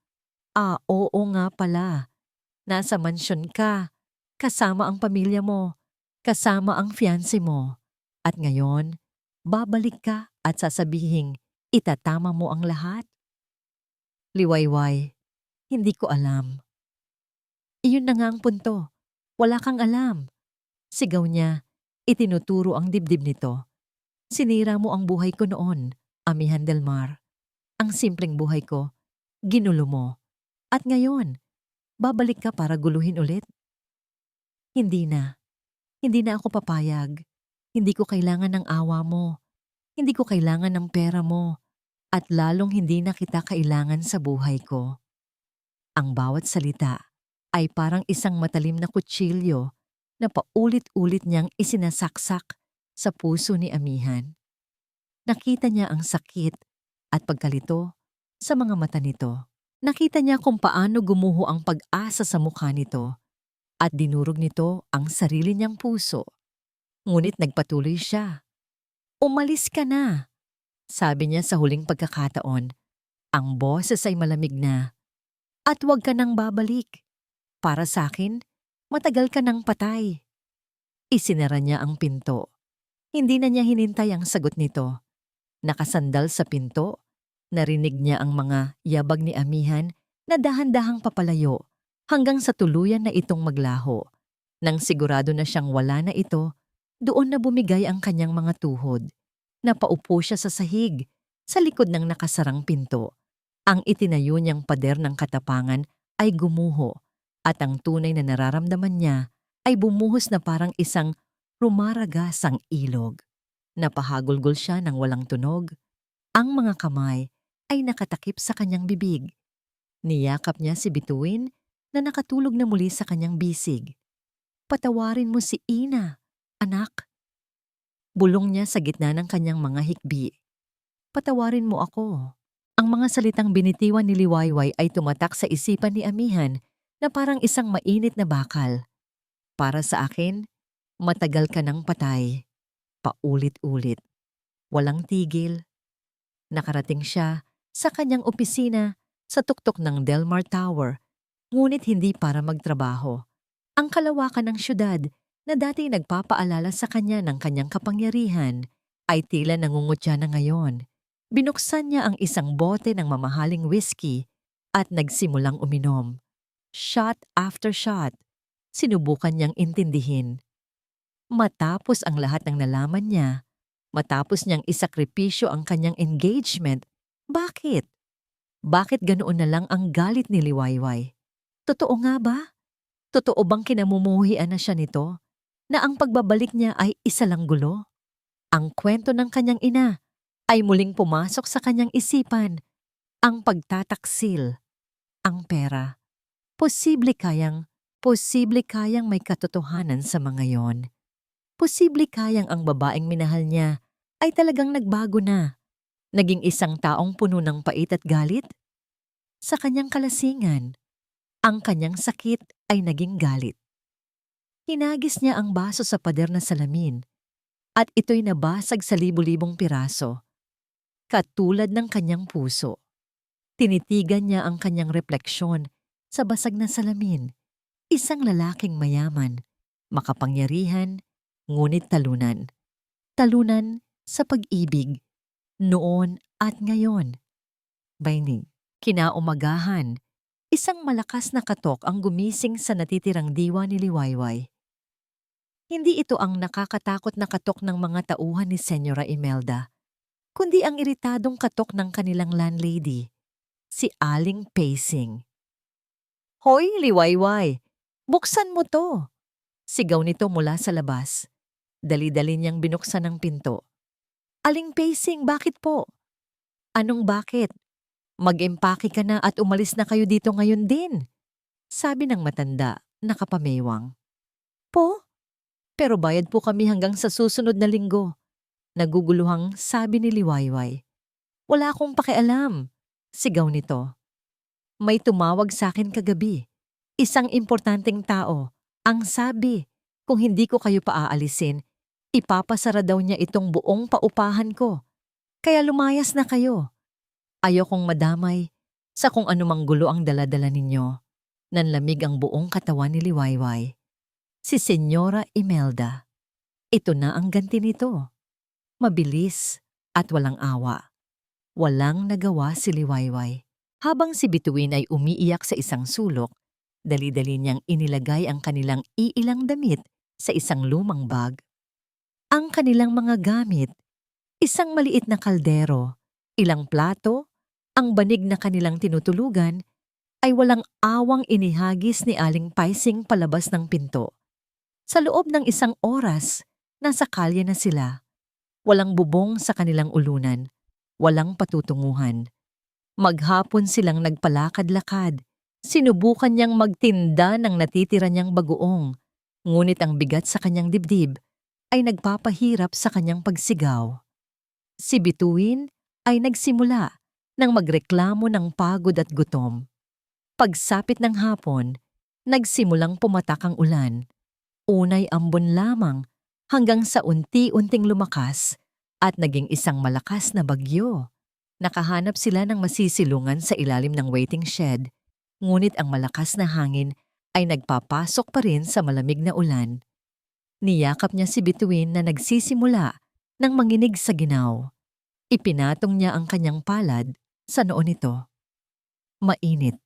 Oo nga pala. Nasa mansyon ka, kasama ang pamilya mo, kasama ang fiancé mo. At ngayon, babalik ka at sasabihing itatama mo ang lahat? Liwayway, hindi ko alam. Iyon na nga ang punto. Wala kang alam. Sigaw niya, itinuturo ang dibdib nito. Sinira mo ang buhay ko noon, Amihan del Mar. Ang simpleng buhay ko, ginulo mo. At ngayon, babalik ka para guluhin ulit? Hindi na. Hindi na ako papayag. Hindi ko kailangan ng awa mo. Hindi ko kailangan ng pera mo. At lalong hindi na kita kailangan sa buhay ko. Ang bawat salita ay parang isang matalim na kutsilyo na paulit-ulit niyang isinasaksak sa puso ni Amihan. Nakita niya ang sakit at pagkalito sa mga mata nito. Nakita niya kung paano gumuho ang pag-asa sa mukha nito at dinurog nito ang sarili niyang puso. Ngunit nagpatuloy siya. Umalis ka na. Sabi niya sa huling pagkakataon. Ang boses ay malamig na. At huwag ka nang babalik. Para sa akin, matagal ka nang patay. Isinara niya ang pinto. Hindi na niya hinintay ang sagot nito. Nakasandal sa pinto, narinig niya ang mga yabag ni Amihan na dahan-dahang papalayo hanggang sa tuluyan na itong maglaho. Nang sigurado na siyang wala na ito, doon na bumigay ang kanyang mga tuhod. Napaupo siya sa sahig, sa likod ng nakasarang pinto. Ang itinayo niyang pader ng katapangan ay gumuho at ang tunay na nararamdaman niya ay bumuhos na parang isang rumaragasang ilog. Napahagulgol siya ng walang tunog. Ang mga kamay ay nakatakip sa kanyang bibig. Niyakap niya si Bituin na nakatulog na muli sa kanyang bisig. Patawarin mo si Ina, anak. Bulong niya sa gitna ng kanyang mga hikbi. Patawarin mo ako. Ang mga salitang binitiwan ni Liwayway ay tumatak sa isipan ni Amihan na parang isang mainit na bakal. Para sa akin, matagal ka nang patay. Paulit-ulit. Walang tigil. Nakarating siya sa kanyang opisina sa tuktok ng Delmar Tower, ngunit hindi para magtrabaho. Ang kalawakan ng syudad na dati nagpapaalala sa kanya ng kanyang kapangyarihan ay tila nangungutya na ngayon. Binuksan niya ang isang bote ng mamahaling whiskey at nagsimulang uminom. Shot after shot, sinubukan niyang intindihin. Matapos ang lahat ng nalaman niya, matapos niyang isakripisyo ang kanyang engagement, bakit? Bakit ganoon na lang ang galit ni Liwayway? Totoo nga ba? Totoo bang kinamumuhian na siya nito? Na ang pagbabalik niya ay isa lang gulo? Ang kwento ng kanyang ina ay muling pumasok sa kanyang isipan. Ang pagtataksil, ang pera. Posible kayang may katotohanan sa mga yon. Posible kayang ang babaeng minahal niya ay talagang nagbago na. Naging isang taong puno ng pait at galit? Sa kanyang kalasingan, ang kanyang sakit ay naging galit. Hinagis niya ang baso sa pader na salamin at ito'y nabasag sa libu-libong piraso, katulad ng kanyang puso. Tinitigan niya ang kanyang refleksyon sa basag na salamin, isang lalaking mayaman, makapangyarihan, ngunit talunan. Talunan sa pag-ibig, noon at ngayon. Bainig, kinaumagahan, isang malakas na katok ang gumising sa natitirang diwa ni Liwayway. Hindi ito ang nakakatakot na katok ng mga tauhan ni Senyora Imelda, kundi ang iritadong katok ng kanilang landlady, si Aling Pacing. "Hoy, Liwayway! Buksan mo to!" Sigaw nito mula sa labas. Dali-dali niyang binuksan ang pinto. "Aling Pacing, bakit po?" "Anong bakit? Mag-empake ka na at umalis na kayo dito ngayon din," sabi ng matanda, nakapamewang. "Po? Pero bayad po kami hanggang sa susunod na linggo," naguguluhang sabi ni Liwayway. "Wala akong pakialam," sigaw nito. "May tumawag sa akin kagabi. Isang importanteng tao. Ang sabi, kung hindi ko kayo paaalisin, ipapasara daw niya itong buong paupahan ko. Kaya lumayas na kayo. Ayokong madamay sa kung anumang gulo ang daladala ninyo." Nanlamig ang buong katawan ni Liwayway. Si Senyora Imelda. Ito na ang ganti nito. Mabilis at walang awa. Walang nagawa si Liwayway. Habang si Bituin ay umiiyak sa isang sulok, dali-dali niyang inilagay ang kanilang iilang damit sa isang lumang bag. Ang kanilang mga gamit, isang maliit na kaldero, ilang plato, ang banig na kanilang tinutulugan, ay walang awang inihagis ni Aling Pacing palabas ng pinto. Sa loob ng isang oras, nasa kalye na sila. Walang bubong sa kanilang ulunan, walang patutunguhan. Maghapon silang nagpalakad-lakad. Sinubukan niyang magtinda ng natitira niyang bagoong, ngunit ang bigat sa kanyang dibdib ay nagpapahirap sa kanyang pagsigaw. Si Bituin ay nagsimula nang magreklamo ng pagod at gutom. Pagsapit ng hapon, nagsimulang pumatak ang ulan. Unay ambon lamang hanggang sa unti-unting lumakas at naging isang malakas na bagyo. Nakahanap sila ng masisilungan sa ilalim ng waiting shed, ngunit ang malakas na hangin ay nagpapasok pa rin sa malamig na ulan. Niyakap niya si Bituin na nagsisimula ng manginig sa ginaw. Ipinatong niya ang kanyang palad sa noo nito. Mainit.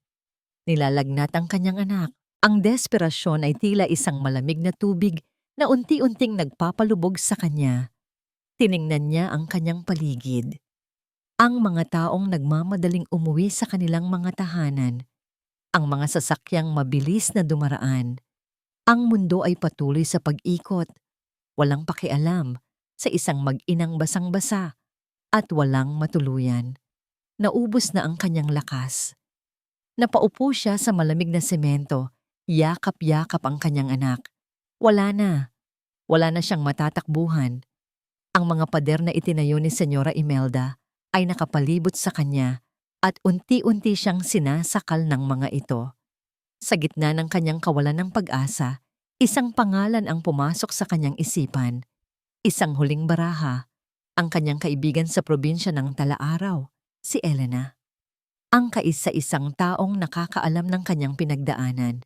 Nilalagnat ang kanyang anak. Ang desperasyon ay tila isang malamig na tubig na unti-unting nagpapalubog sa kanya. Tiningnan niya ang kanyang paligid. Ang mga taong nagmamadaling umuwi sa kanilang mga tahanan. Ang mga sasakyang mabilis na dumaraan. Ang mundo ay patuloy sa pag-ikot. Walang pakialam sa isang mag-inang basang-basa at walang matuluyan. Naubos na ang kanyang lakas. Napaupo siya sa malamig na semento. Yakap-yakap ang kanyang anak. Wala na. Wala na siyang matatakbuhan. Ang mga pader na itinayo ni Senyora Imelda ay nakapalibot sa kanya at unti-unti siyang sinasakal ng mga ito. Sa gitna ng kanyang kawalan ng pag-asa, isang pangalan ang pumasok sa kanyang isipan. Isang huling baraha, ang kanyang kaibigan sa probinsya ng Talaaraw, si Elena. Ang kaisa-isang taong nakakaalam ng kanyang pinagdaanan.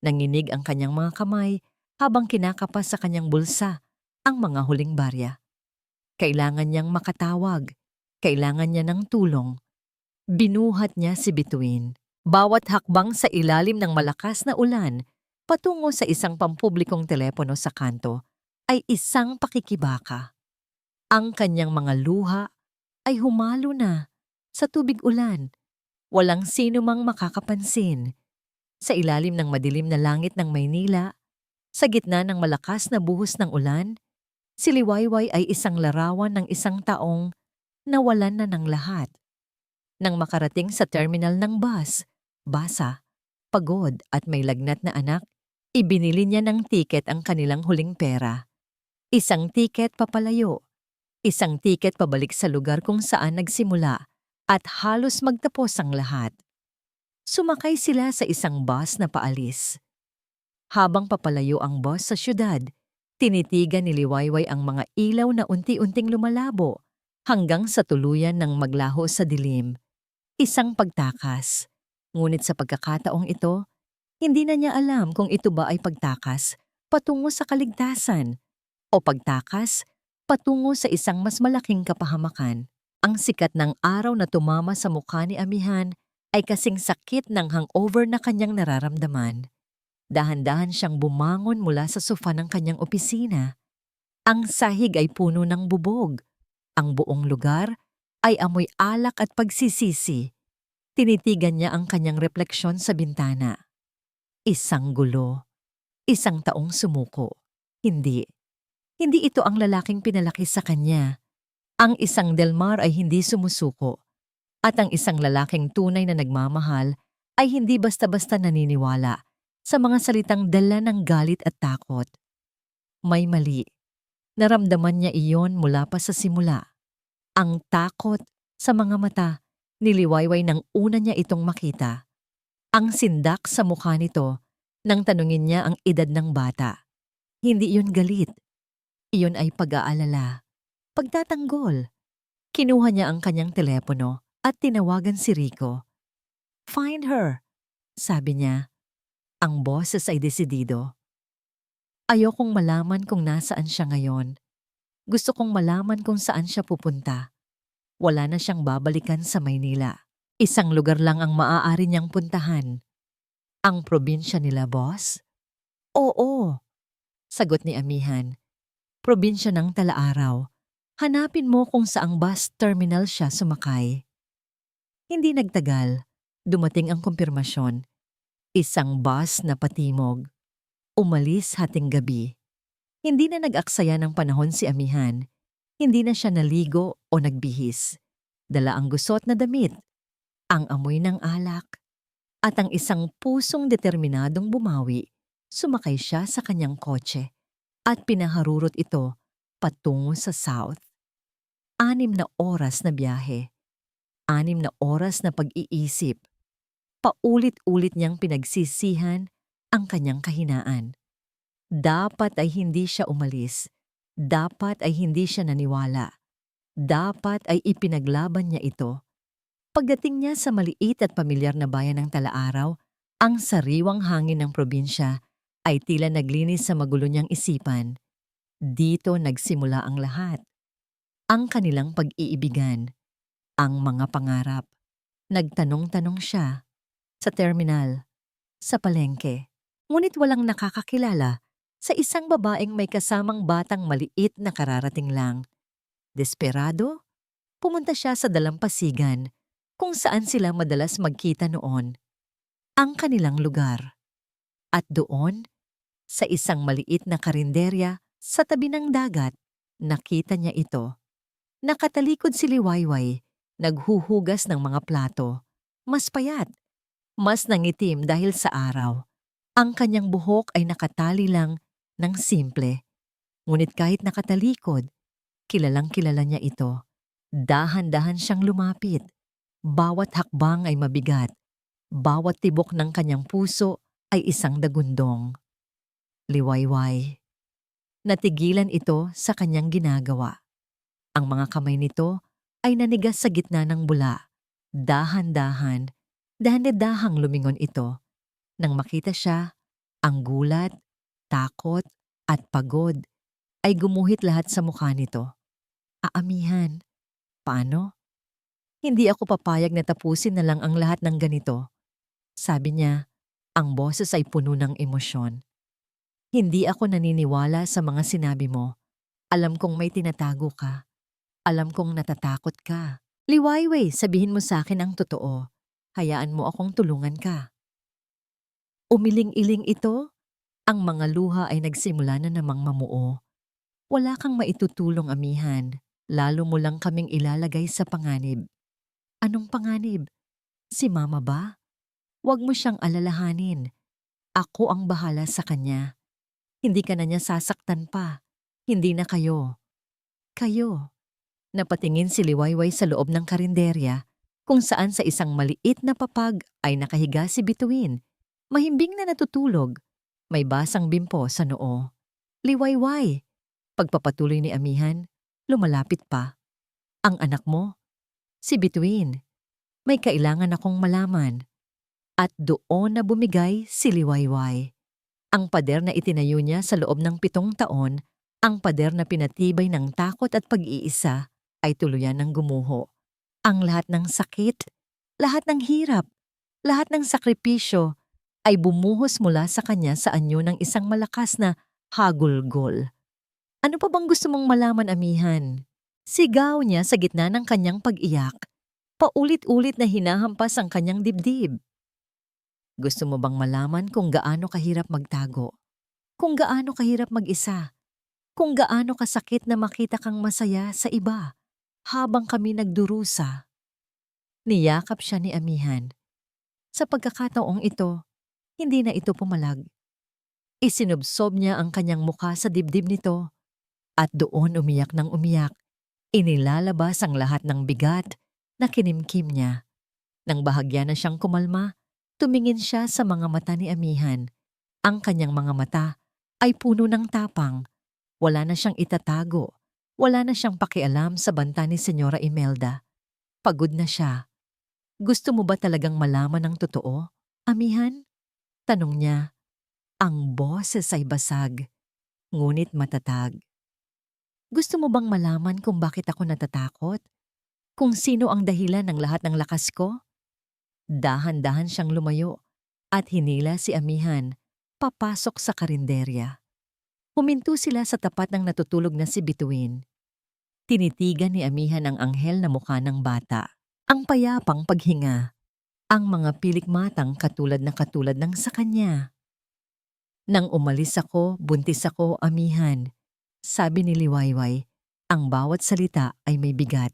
Nanginig ang kanyang mga kamay habang kinakapas sa kanyang bulsa ang mga huling barya. Kailangan niyang makatawag. Kailangan niya ng tulong. Binuhat niya si Bituin. Bawat hakbang sa ilalim ng malakas na ulan patungo sa isang pampublikong telepono sa kanto ay isang pakikibaka. Ang kanyang mga luha ay humalo na sa tubig ulan. Walang sino mang makakapansin. Sa ilalim ng madilim na langit ng Maynila, sa gitna ng malakas na buhos ng ulan, si Liwayway ay isang larawan ng isang taong nawalan na ng lahat. Nang makarating sa terminal ng bus, basa, pagod at may lagnat na anak, ibinili niya ng tiket ang kanilang huling pera. Isang tiket papalayo, isang tiket pabalik sa lugar kung saan nagsimula at halos magtapos ang lahat. Sumakay sila sa isang bus na paalis. Habang papalayo ang bus sa syudad, tinitigan ni Liwayway ang mga ilaw na unti-unting lumalabo hanggang sa tuluyan ng maglaho sa dilim. Isang pagtakas. Ngunit sa pagkakataong ito, hindi na niya alam kung ito ba ay pagtakas patungo sa kaligtasan o pagtakas patungo sa isang mas malaking kapahamakan. Ang sikat ng araw na tumama sa mukha ni Amihan ay kasing sakit ng hangover na kanyang nararamdaman. Dahan-dahan siyang bumangon mula sa sofa ng kanyang opisina. Ang sahig ay puno ng bubog. Ang buong lugar ay amoy alak at pagsisisi. Tinitigan niya ang kanyang refleksyon sa bintana. Isang gulo. Isang taong sumuko. Hindi. Hindi ito ang lalaking pinalaki sa kanya. Ang isang Delmar ay hindi sumusuko. At ang isang lalaking tunay na nagmamahal ay hindi basta-basta naniniwala sa mga salitang dala ng galit at takot. May mali. Naramdaman niya iyon mula pa sa simula. Ang takot sa mga mata ni Liwayway nang una niya itong makita. Ang sindak sa mukha nito nang tanungin niya ang edad ng bata. Hindi iyon galit. Iyon ay pag-aalala. Pagtatanggol. Kinuha niya ang kanyang telepono at tinawagan si Rico. "Find her," sabi niya. Ang boses ay desidido. "Ayokong malaman kung nasaan siya ngayon. Gusto kong malaman kung saan siya pupunta. Wala na siyang babalikan sa Maynila. Isang lugar lang ang maaari niyang puntahan. Ang probinsya nila, boss?" "Oo," sagot ni Amihan. "Probinsya ng Talaaraw. Hanapin mo kung saang bus terminal siya sumakay." Hindi nagtagal, dumating ang kumpirmasyon. Isang bus na patimog. Umalis hating gabi. Hindi na nag-aksaya ng panahon si Amihan. Hindi na siya naligo o nagbihis. Dala ang gusot na damit, ang amoy ng alak, at ang isang pusong determinadong bumawi. Sumakay siya sa kanyang kotse at pinaharurot ito patungo sa south. 6 na oras na biyahe. 6 na oras na pag-iisip. Paulit-ulit niyang pinagsisihan ang kanyang kahinaan. Dapat ay hindi siya umalis. Dapat ay hindi siya naniwala. Dapat ay ipinaglaban niya ito. Pagdating niya sa maliit at pamilyar na bayan ng Talaaraw, ang sariwang hangin ng probinsya ay tila naglinis sa magulo niyang isipan. Dito nagsimula ang lahat. Ang kanilang pag-iibigan, ang mga pangarap. Nagtanong-tanong siya sa terminal, sa palengke. Ngunit walang nakakakilala sa isang babaeng may kasamang batang maliit na kararating lang. Desperado, pumunta siya sa dalampasigan kung saan sila madalas magkita noon, ang kanilang lugar. At doon, sa isang maliit na karinderya sa tabi ng dagat, nakita niya ito. Nakatalikod si Liwayway, naghuhugas ng mga plato. Mas payat, mas nangitim dahil sa araw. Ang kanyang buhok ay nakatali lang ng simple. Ngunit kahit nakatalikod, kilalang-kilala niya ito. Dahan-dahan siyang lumapit. Bawat hakbang ay mabigat. Bawat tibok ng kanyang puso ay isang dagundong. Liwayway. Natigilan ito sa kanyang ginagawa. Ang mga kamay nito ay nanigas sa gitna ng bula. Dahan-dahan, dahan-dahang lumingon ito. Nang makita siya, ang gulat, takot, at pagod ay gumuhit lahat sa mukha nito. Aamihan. Paano? Hindi ako papayag na tapusin na lang ang lahat ng ganito. Sabi niya, ang boses ay puno ng emosyon. Hindi ako naniniwala sa mga sinabi mo. Alam kong may tinatago ka. Alam kong natatakot ka. Liwayway, sabihin mo sa akin ang totoo. Hayaan mo akong tulungan ka. Umiling-iling ito. Ang mga luha ay nagsimula na namang mamuo. Wala kang maitutulong, amihan. Lalo mo lang kaming ilalagay sa panganib. Anong panganib? Si mama ba? Huwag mo siyang alalahanin. Ako ang bahala sa kanya. Hindi ka na niya sasaktan pa. Hindi na kayo. Kayo. Napatingin si Liwayway sa loob ng karinderya kung saan sa isang maliit na papag ay nakahiga si Bituin. Mahimbing na natutulog. May basang bimpo sa noo. Liwayway. Pagpapatuloy ni amihan, lumalapit pa. Ang anak mo? Si Bituin. May kailangan akong malaman. At doon na bumigay si Liwayway. Ang pader na itinayo niya sa loob ng 7 taon, ang pader na pinatibay ng takot at pag-iisa, ay tuluyan ng gumuho. Ang lahat ng sakit, lahat ng hirap, lahat ng sakripisyo ay bumuhos mula sa kanya sa anyo ng isang malakas na hagulgol. Ano pa bang gusto mong malaman, amihan? Sigaw niya sa gitna ng kanyang pag-iyak. Paulit-ulit na hinahampas ang kanyang dibdib. Gusto mo bang malaman kung gaano kahirap magtago? Kung gaano kahirap mag-isa? Kung gaano kasakit na makita kang masaya sa iba habang kami nagdurusa? Niyakap siya ni amihan. Sa pagkakataong ito, hindi na ito pumalag. Isinubsob niya ang kanyang mukha sa dibdib nito at doon umiyak ng umiyak. Inilalabas ang lahat ng bigat na kinimkim niya. Nang bahagya na siyang kumalma, tumingin siya sa mga mata ni amihan. Ang kanyang mga mata ay puno ng tapang. Wala na siyang itatago. Wala na siyang pakialam sa banta ni Senyora Imelda. Pagod na siya. Gusto mo ba talagang malaman ang totoo, amihan? Tanong niya. Ang boses ay basag, ngunit matatag. Gusto mo bang malaman kung bakit ako natatakot? Kung sino ang dahilan ng lahat ng lakas ko? Dahan-dahan siyang lumayo at hinila si amihan papasok sa karinderya. Huminto sila sa tapat ng natutulog na si Bituin. Tinitigan ni amihan ang anghel na mukha ng bata. Ang payapang paghinga. Ang mga pilik matang katulad ng sa kanya. Nang umalis ako, buntis ako, amihan. Sabi ni Liwayway, ang bawat salita ay may bigat.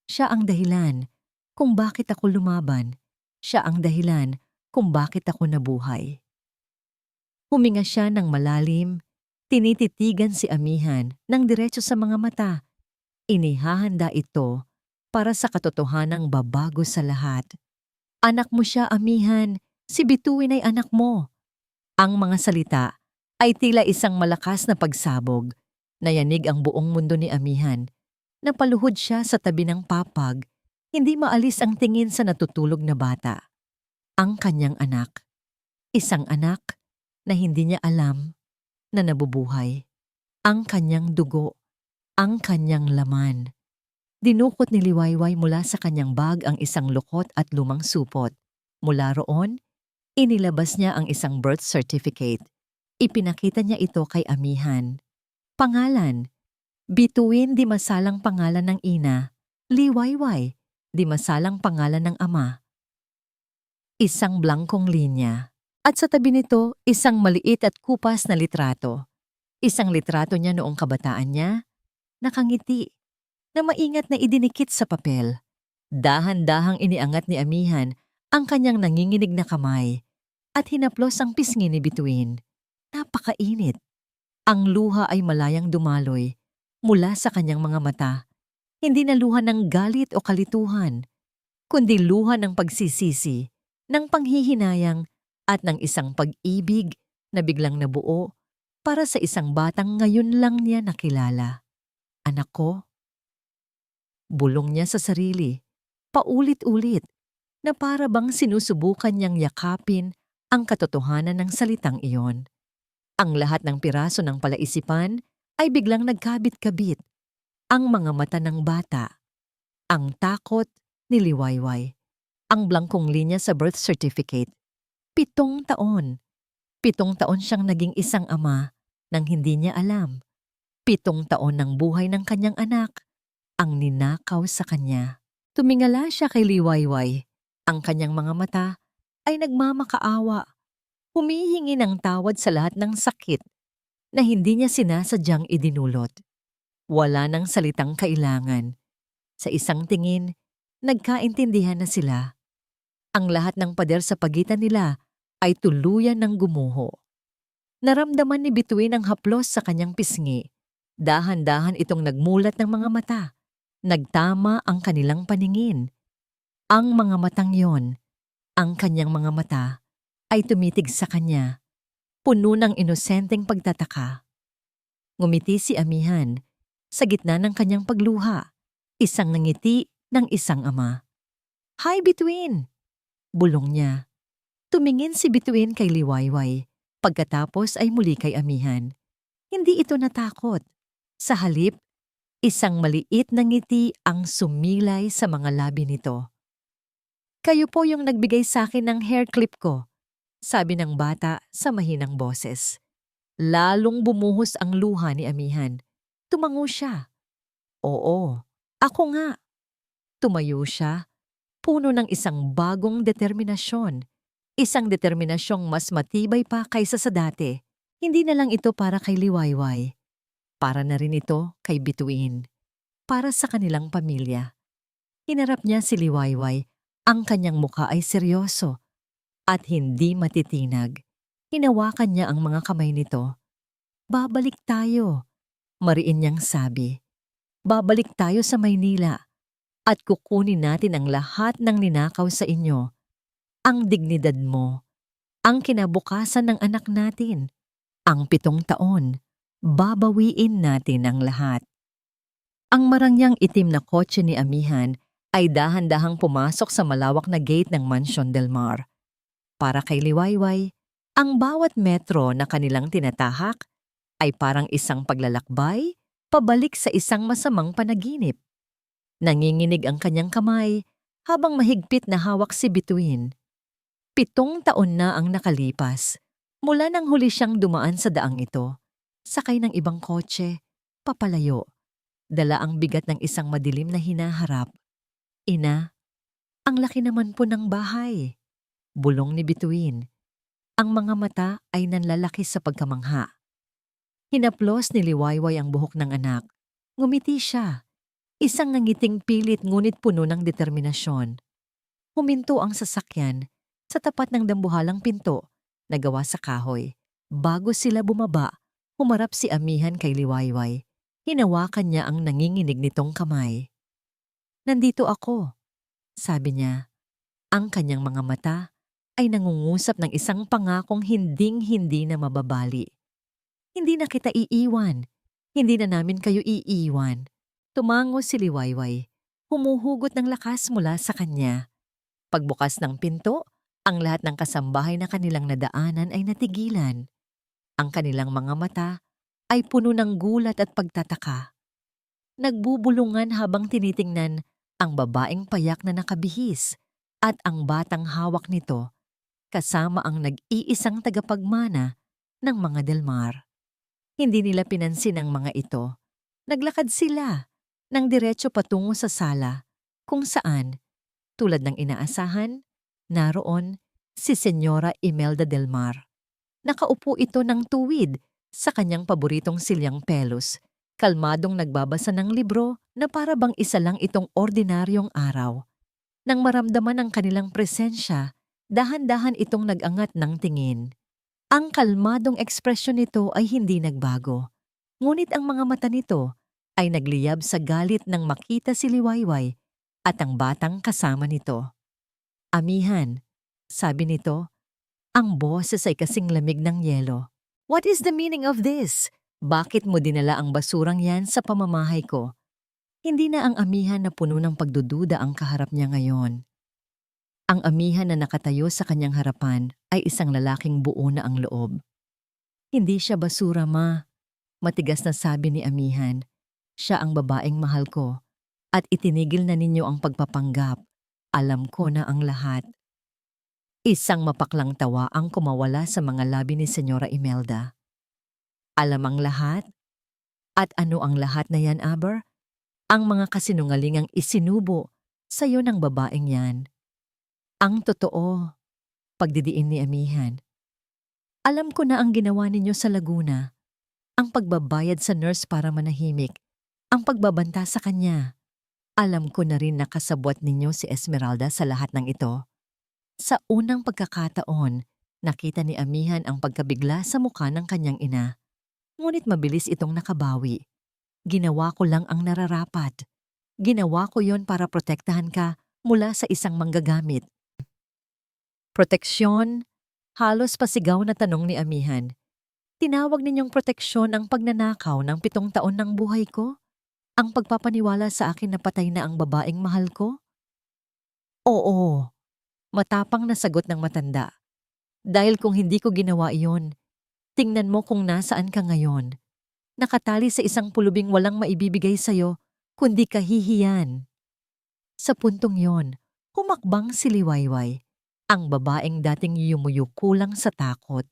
Siya ang dahilan kung bakit ako lumaban. Siya ang dahilan kung bakit ako nabuhay. Huminga siya ng malalim, tinititigan si amihan ng diretso sa mga mata. Inihahanda ito para sa katotohanang babago sa lahat. Anak mo siya, amihan. Si Bituin ay anak mo. Ang mga salita ay tila isang malakas na pagsabog. Nayanig ang buong mundo ni amihan. Napaluhod siya sa tabi ng papag, hindi maalis ang tingin sa natutulog na bata. Ang kanyang anak. Isang anak na hindi niya alam na nabubuhay. Ang kanyang dugo, ang kanyang laman. Dinukot ni Liwayway mula sa kanyang bag ang isang lukot at lumang supot. Mula roon, inilabas niya ang isang birth certificate. Ipinakita niya ito kay Amihan. Pangalan, Bituin di masalang pangalan ng ina, Liwayway di masalang pangalan ng ama. Isang blangkong linya. At sa tabi nito, isang maliit at kupas na litrato. Isang litrato niya noong kabataan niya, nakangiti, na maingat na idinikit sa papel. Dahan-dahang iniangat ni Amihan ang kanyang nanginginig na kamay at hinaplos ang pisngi ni Bituin. Napakainit. Ang luha ay malayang dumaloy mula sa kanyang mga mata. Hindi na luha ng galit o kalituhan, kundi luha ng pagsisisi, ng panghihinayang at ng isang pag-ibig na biglang nabuo para sa isang batang ngayon lang niya nakilala. Anak ko? Bulong niya sa sarili, paulit-ulit, na para bang sinusubukan niyang yakapin ang katotohanan ng salitang iyon. Ang lahat ng piraso ng palaisipan ay biglang nagkabit-kabit. Ang mga mata ng bata, ang takot ni Liwayway, ang blangkong linya sa birth certificate. 7 taon. 7 taon siyang naging isang ama nang hindi niya alam. 7 taon ng buhay ng kanyang anak ang ninakaw sa kanya. Tumingala siya kay Liwayway. Ang kanyang mga mata ay nagmamakaawa. Humihingi ng tawad sa lahat ng sakit na hindi niya sinasadyang idinulot. Wala nang salitang kailangan. Sa isang tingin, nagkaintindihan na sila. Ang lahat ng pader sa pagitan nila ay tuluyan ng gumuho. Naramdaman ni Bituin ang haplos sa kanyang pisngi. Dahan-dahan itong nagmulat ng mga mata. Nagtama ang kanilang paningin. Ang mga matang yon, ang kanyang mga mata, ay tumitig sa kanya, puno ng inosenteng pagtataka. Ngumiti si Amihan sa gitna ng kanyang pagluha, isang nangiti ng isang ama. "Hi, Bituin!" Bulong niya. Tumingin si Bituin kay Liwayway, pagkatapos ay muli kay Amihan. Hindi ito natakot. Sa halip, isang maliit na ngiti ang sumilay sa mga labi nito. "Kayo po yung nagbigay sa akin ng hair clip ko," sabi ng bata sa mahinang boses. Lalong bumuhos ang luha ni Amihan. Tumango siya. "Oo, ako nga." Tumayo siya, puno ng isang bagong determinasyon. Isang determinasyong mas matibay pa kaysa sa dati. Hindi na lang ito para kay Liwayway. Para na rin ito kay Bituin. Para sa kanilang pamilya. Hinarap niya si Liwayway. Ang kanyang muka ay seryoso at hindi matitinag. Hinawakan niya ang mga kamay nito. "Babalik tayo," mariin niyang sabi. "Babalik tayo sa Maynila at kukunin natin ang lahat ng ninakaw sa inyo. Ang dignidad mo, ang kinabukasan ng anak natin, ang 7 taon, babawiin natin ang lahat." Ang marangyang itim na kotse ni Amihan ay dahan-dahang pumasok sa malawak na gate ng Mansion Del Mar. Para kay Liwayway, ang bawat metro na kanilang tinatahak ay parang isang paglalakbay pabalik sa isang masamang panaginip. Nanginginig ang kanyang kamay habang mahigpit na hawak si Bituin. 7 taon na ang nakalipas mula nang huli siyang dumaan sa daang ito. Sakay ng ibang kotse, papalayo. Dala ang bigat ng isang madilim na hinaharap. "Ina, ang laki naman po ng bahay," bulong ni Bituin. Ang mga mata ay nanlalaki sa pagkamangha. Hinaplos ni Liwayway ang buhok ng anak. Ngumiti siya. Isang nangiting pilit ngunit puno ng determinasyon. Huminto ang sasakyan sa tapat ng dambuhalang pinto na gawa sa kahoy. Bago sila bumaba, humarap si Amihan kay Liwayway. Hinawakan niya ang nanginginig nitong kamay. "Nandito ako," sabi niya. Ang kanyang mga mata ay nangungusap ng isang pangakong hinding-hindi na mababali. "Hindi na kita iiwan. Hindi na namin kayo iiwan. Tumango si Liwayway. Humuhugot ng lakas mula sa kanya. Pagbukas ng pinto, ang lahat ng kasambahay na kanilang nadaanan ay natigilan. Ang kanilang mga mata ay puno ng gulat at pagtataka. Nagbubulungan habang tinitingnan ang babaeng payak na nakabihis at ang batang hawak nito kasama ang nag-iisang tagapagmana ng mga Delmar. Hindi nila pinansin ang mga ito. Naglakad sila ng diretso patungo sa sala kung saan, tulad ng inaasahan, naroon si Senyora Imelda Delmar. Nakaupo ito ng tuwid sa kanyang paboritong silyang pelos, kalmadong nagbabasa ng libro na para bang isa lang itong ordinaryong araw. Nang maramdaman ang kanilang presensya, dahan-dahan itong nag-angat ng tingin. Ang kalmadong ekspresyon nito ay hindi nagbago. Ngunit ang mga mata nito ay nagliyab sa galit nang makita si Liwayway at ang batang kasama nito. "Amihan," sabi nito, ang boses ay kasing lamig ng yelo. "What is the meaning of this? Bakit mo dinala ang basurang yan sa pamamahay ko?" Hindi na ang amihan na puno ng pagdududa ang kaharap niya ngayon. Ang amihan na nakatayo sa kanyang harapan ay isang lalaking buo na ang loob. "Hindi siya basura, ma," matigas na sabi ni amihan. "Siya ang babaeng mahal ko at itinigil na ninyo ang pagpapanggap. Alam ko na ang lahat." Isang mapaklang tawa ang kumawala sa mga labi ni Senyora Imelda. "Alam ang lahat? At ano ang lahat na yan, Aber? Ang mga kasinungalingang isinubo sa iyo ng babaeng yan." "Ang totoo," pagdidiin ni amihan. "Alam ko na ang ginawa ninyo sa Laguna. Ang pagbabayad sa nurse para manahimik, ang pagbabanta sa kanya. Alam ko na rin na kasabwat ninyo si Esmeralda sa lahat ng ito." Sa unang pagkakataon, nakita ni amihan ang pagkabigla sa mukha ng kanyang ina. Ngunit mabilis itong nakabawi. "Ginawa ko lang ang nararapat. Ginawa ko yon para protektahan ka mula sa isang manggagamit." "Proteksyon?" Halos pasigaw na tanong ni amihan. "Tinawag ninyong proteksyon ang pagnanakaw ng 7 taon ng buhay ko? Ang pagpapaniwala sa akin na patay na ang babaeng mahal ko?" "Oo," matapang na sagot ng matanda. "Dahil kung hindi ko ginawa iyon, tingnan mo kung nasaan ka ngayon. Nakatali sa isang pulubing walang maibibigay sa'yo, kundi kahihiyan." Sa puntong yon, humakbang si Liwayway. Ang babaeng dating yumuyuko lang sa takot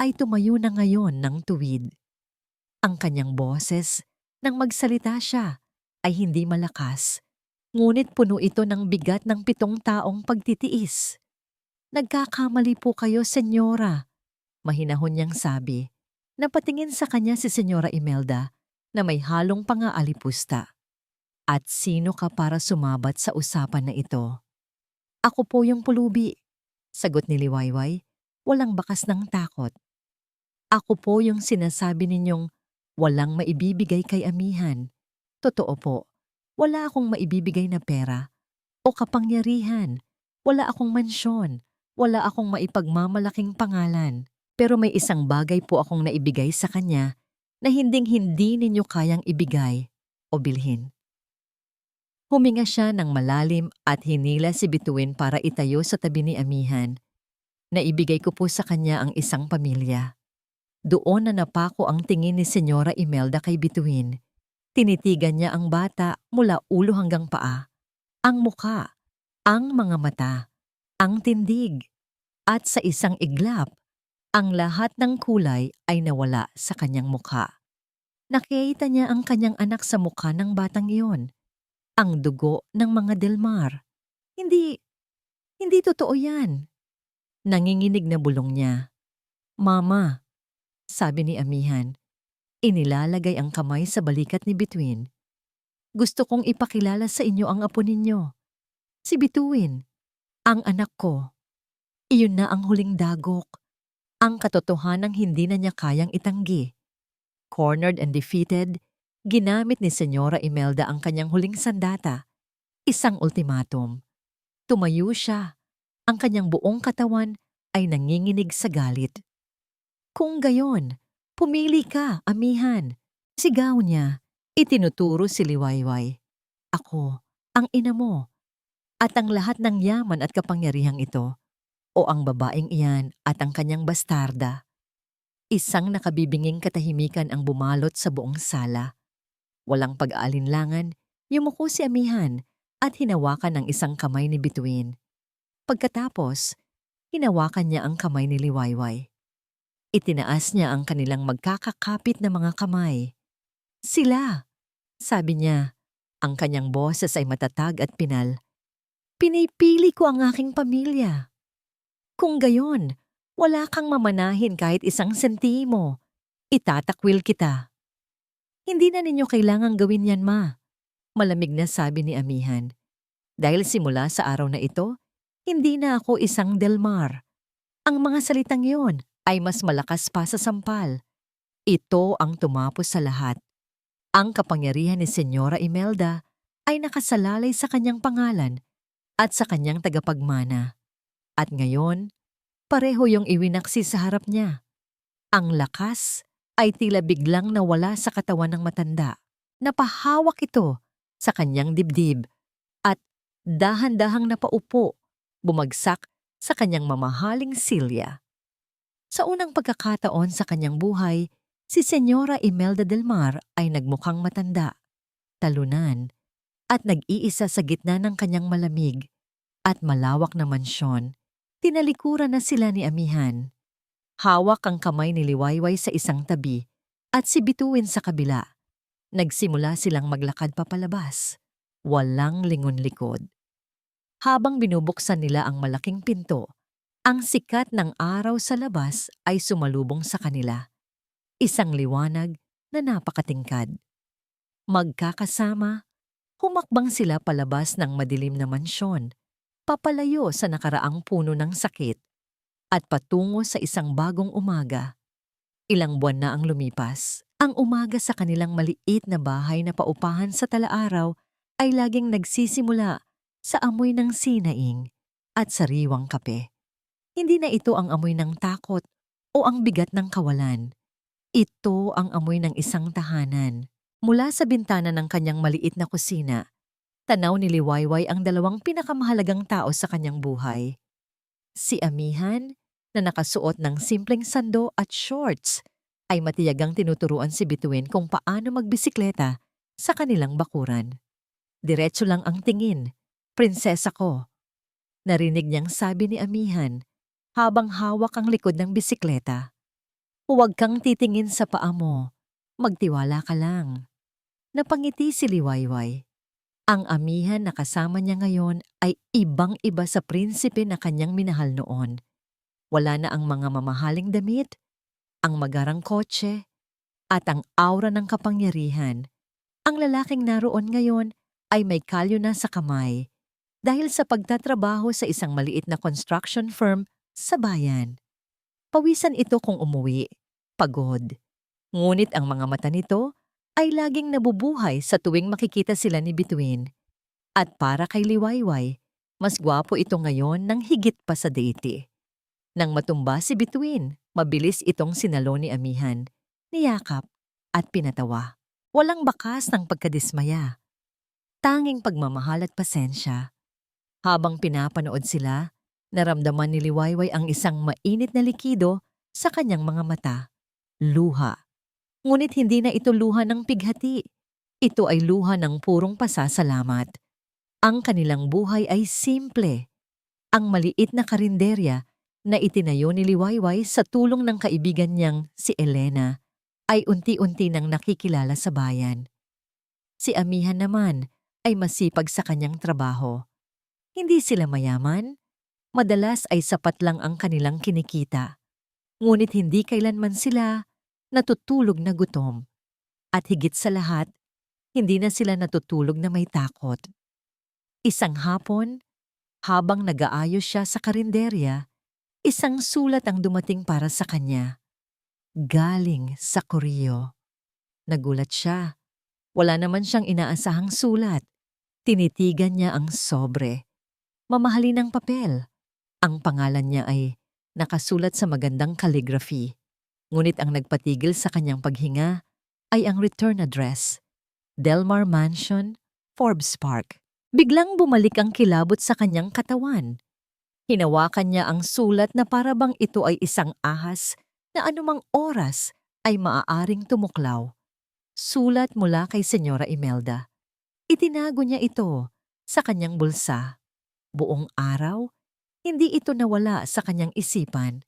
ay tumayo na ngayon ng tuwid. Ang kanyang boses, nang magsalita siya, ay hindi malakas, ngunit puno ito ng bigat ng 7 taong pagtitiis. "Nagkakamali po kayo, Senyora," mahinahon niyang sabi. Napatingin sa kanya si Senyora Imelda na may halong pangaalipusta. "At sino ka para sumabat sa usapan na ito?" "Ako po yung pulubi," sagot ni Liwayway, walang bakas ng takot. "Ako po yung sinasabi ninyong walang maibibigay kay amihan. Totoo po, wala akong maibibigay na pera o kapangyarihan. Wala akong mansyon. Wala akong maipagmamalaking pangalan. Pero may isang bagay po akong naibigay sa kanya na hinding-hindi ninyo kayang ibigay o bilhin." Huminga siya ng malalim at hinila si Bituin para itayo sa tabi ni amihan. "Naibigay ko po sa kanya ang isang pamilya." Doon na napako ang tingin ni Senyora Imelda kay Bituin. Tinitigan niya ang bata mula ulo hanggang paa. Ang muka, ang mga mata, ang tindig, at sa isang iglap, ang lahat ng kulay ay nawala sa kanyang mukha. Nakita niya ang kanyang anak sa mukha ng batang iyon. Ang dugo ng mga Delmar. Hindi totoo yan." Nanginginig na bulong niya. "Mama," sabi ni amihan. Inilalagay ang kamay sa balikat ni Bituin. "Gusto kong ipakilala sa inyo ang apo ninyo. Si Bituin, ang anak ko. Iyon na ang huling dagok. Ang katotohanang hindi na niya kayang itanggi." Cornered and defeated, ginamit ni Senyora Imelda ang kanyang huling sandata, isang ultimatum. Tumayo siya. Ang kanyang buong katawan ay nanginginig sa galit. "Kung gayon, pumili ka, amihan," sigaw niya. Itinuturo si Liwayway. Ako, ang ina mo, at ang lahat ng yaman at kapangyarihang ito, o ang babaeng iyan at ang kanyang bastarda. Isang nakabibinging katahimikan ang bumalot sa buong sala. Walang pag-aalinlangan, yumuko si Amihan at hinawakan ang isang kamay ni Bituin. Pagkatapos, hinawakan niya ang kamay ni Liwayway. Itinaas niya ang kanilang magkakakapit na mga kamay. Sila, sabi niya, ang kanyang boses ay matatag at pinal. Pinipili ko ang aking pamilya. Kung gayon, wala kang mamanahin kahit isang sentimo. Itatakwil kita. Hindi na ninyo kailangang gawin yan, ma. Malamig na sabi ni Amihan. Dahil simula sa araw na ito, hindi na ako isang Delmar. Ang mga salitang yon ay mas malakas pa sa sampal. Ito ang tumapos sa lahat. Ang kapangyarihan ni Senyora Imelda ay nakasalalay sa kanyang pangalan at sa kanyang tagapagmana. At ngayon, pareho yung iwinaksi sa harap niya. Ang lakas ay tila biglang nawala sa katawan ng matanda. Napahawak ito sa kanyang dibdib at dahan-dahang napaupo, bumagsak sa kanyang mamahaling silya. Sa unang pagkakataon sa kanyang buhay, si Senyora Imelda del Mar ay nagmukhang matanda, talunan, at nag-iisa sa gitna ng kanyang malamig at malawak na mansyon. Tinalikuran na sila ni Amihan. Hawak ang kamay ni Liwayway sa isang tabi at si Bituin sa kabila. Nagsimula silang maglakad papalabas. Walang lingon-likod. Habang binubuksan nila ang malaking pinto, ang sikat ng araw sa labas ay sumalubong sa kanila. Isang liwanag na napakatingkad. Magkakasama, humakbang sila palabas ng madilim na mansyon, papalayo sa nakaraang puno ng sakit, at patungo sa isang bagong umaga. Ilang buwan na ang lumipas. Ang umaga sa kanilang maliit na bahay na paupahan sa talaaraw ay laging nagsisimula sa amoy ng sinaing at sariwang kape. Hindi na ito ang amoy ng takot o ang bigat ng kawalan. Ito ang amoy ng isang tahanan. Mula sa bintana ng kanyang maliit na kusina, tanaw ni Liwayway ang dalawang pinakamahalagang tao sa kanyang buhay. Si Amihan, na nakasuot ng simpleng sando at shorts, ay matiyagang tinuturuan si Bituin kung paano magbisikleta sa kanilang bakuran. Diretso lang ang tingin, prinsesa ko. Narinig niyang sabi ni Amihan habang hawak ang likod ng bisikleta. Huwag kang titingin sa paa mo, magtiwala ka lang. Napangiti si Liwayway. Ang Amihan na kasama niya ngayon ay ibang-iba sa prinsipe na kanyang minahal noon. Wala na ang mga mamahaling damit, ang magarang kotse, at ang aura ng kapangyarihan. Ang lalaking naroon ngayon ay may kalyo na sa kamay dahil sa pagtatrabaho sa isang maliit na construction firm sa bayan. Pawisan ito kung umuwi, pagod. Ngunit ang mga mata nito ay laging nabubuhay sa tuwing makikita sila ni Bituin. At para kay Liwayway, mas gwapo ito ngayon nang higit pa sa dati. Nang matumba si Bituin, mabilis itong sinalo ni Amihan, niyakap at pinatawa. Walang bakas ng pagkadismaya. Tanging pagmamahal at pasensya. Habang pinapanood sila, naramdaman ni Liwayway ang isang mainit na likido sa kanyang mga mata. Luha. Ngunit hindi na ito luha ng pighati. Ito ay luha ng purong pasasalamat. Ang kanilang buhay ay simple. Ang maliit na karinderya na itinayo ni Liwayway sa tulong ng kaibigan niyang si Elena ay unti-unti nang nakikilala sa bayan. Si Amihan naman ay masipag sa kanyang trabaho. Hindi sila mayaman, madalas ay sapat lang ang kanilang kinikita. Ngunit hindi kailanman sila natutulog na gutom. At higit sa lahat, hindi na sila natutulog na may takot. Isang hapon, habang nag-aayos siya sa karinderya, isang sulat ang dumating para sa kanya. Galing sa Koreo. Nagulat siya. Wala naman siyang inaasahang sulat. Tinitigan niya ang sobre. Mamahalin ang papel. Ang pangalan niya ay nakasulat sa magandang calligraphy. Ngunit ang nagpatigil sa kanyang paghinga ay ang return address. Delmar Mansion, Forbes Park. Biglang bumalik ang kilabot sa kanyang katawan. Hinawakan niya ang sulat na para bang ito ay isang ahas na anumang oras ay maaaring tumuklaw. Sulat mula kay Senyora Imelda. Itinago niya ito sa kanyang bulsa. Buong araw, hindi ito nawala sa kanyang isipan.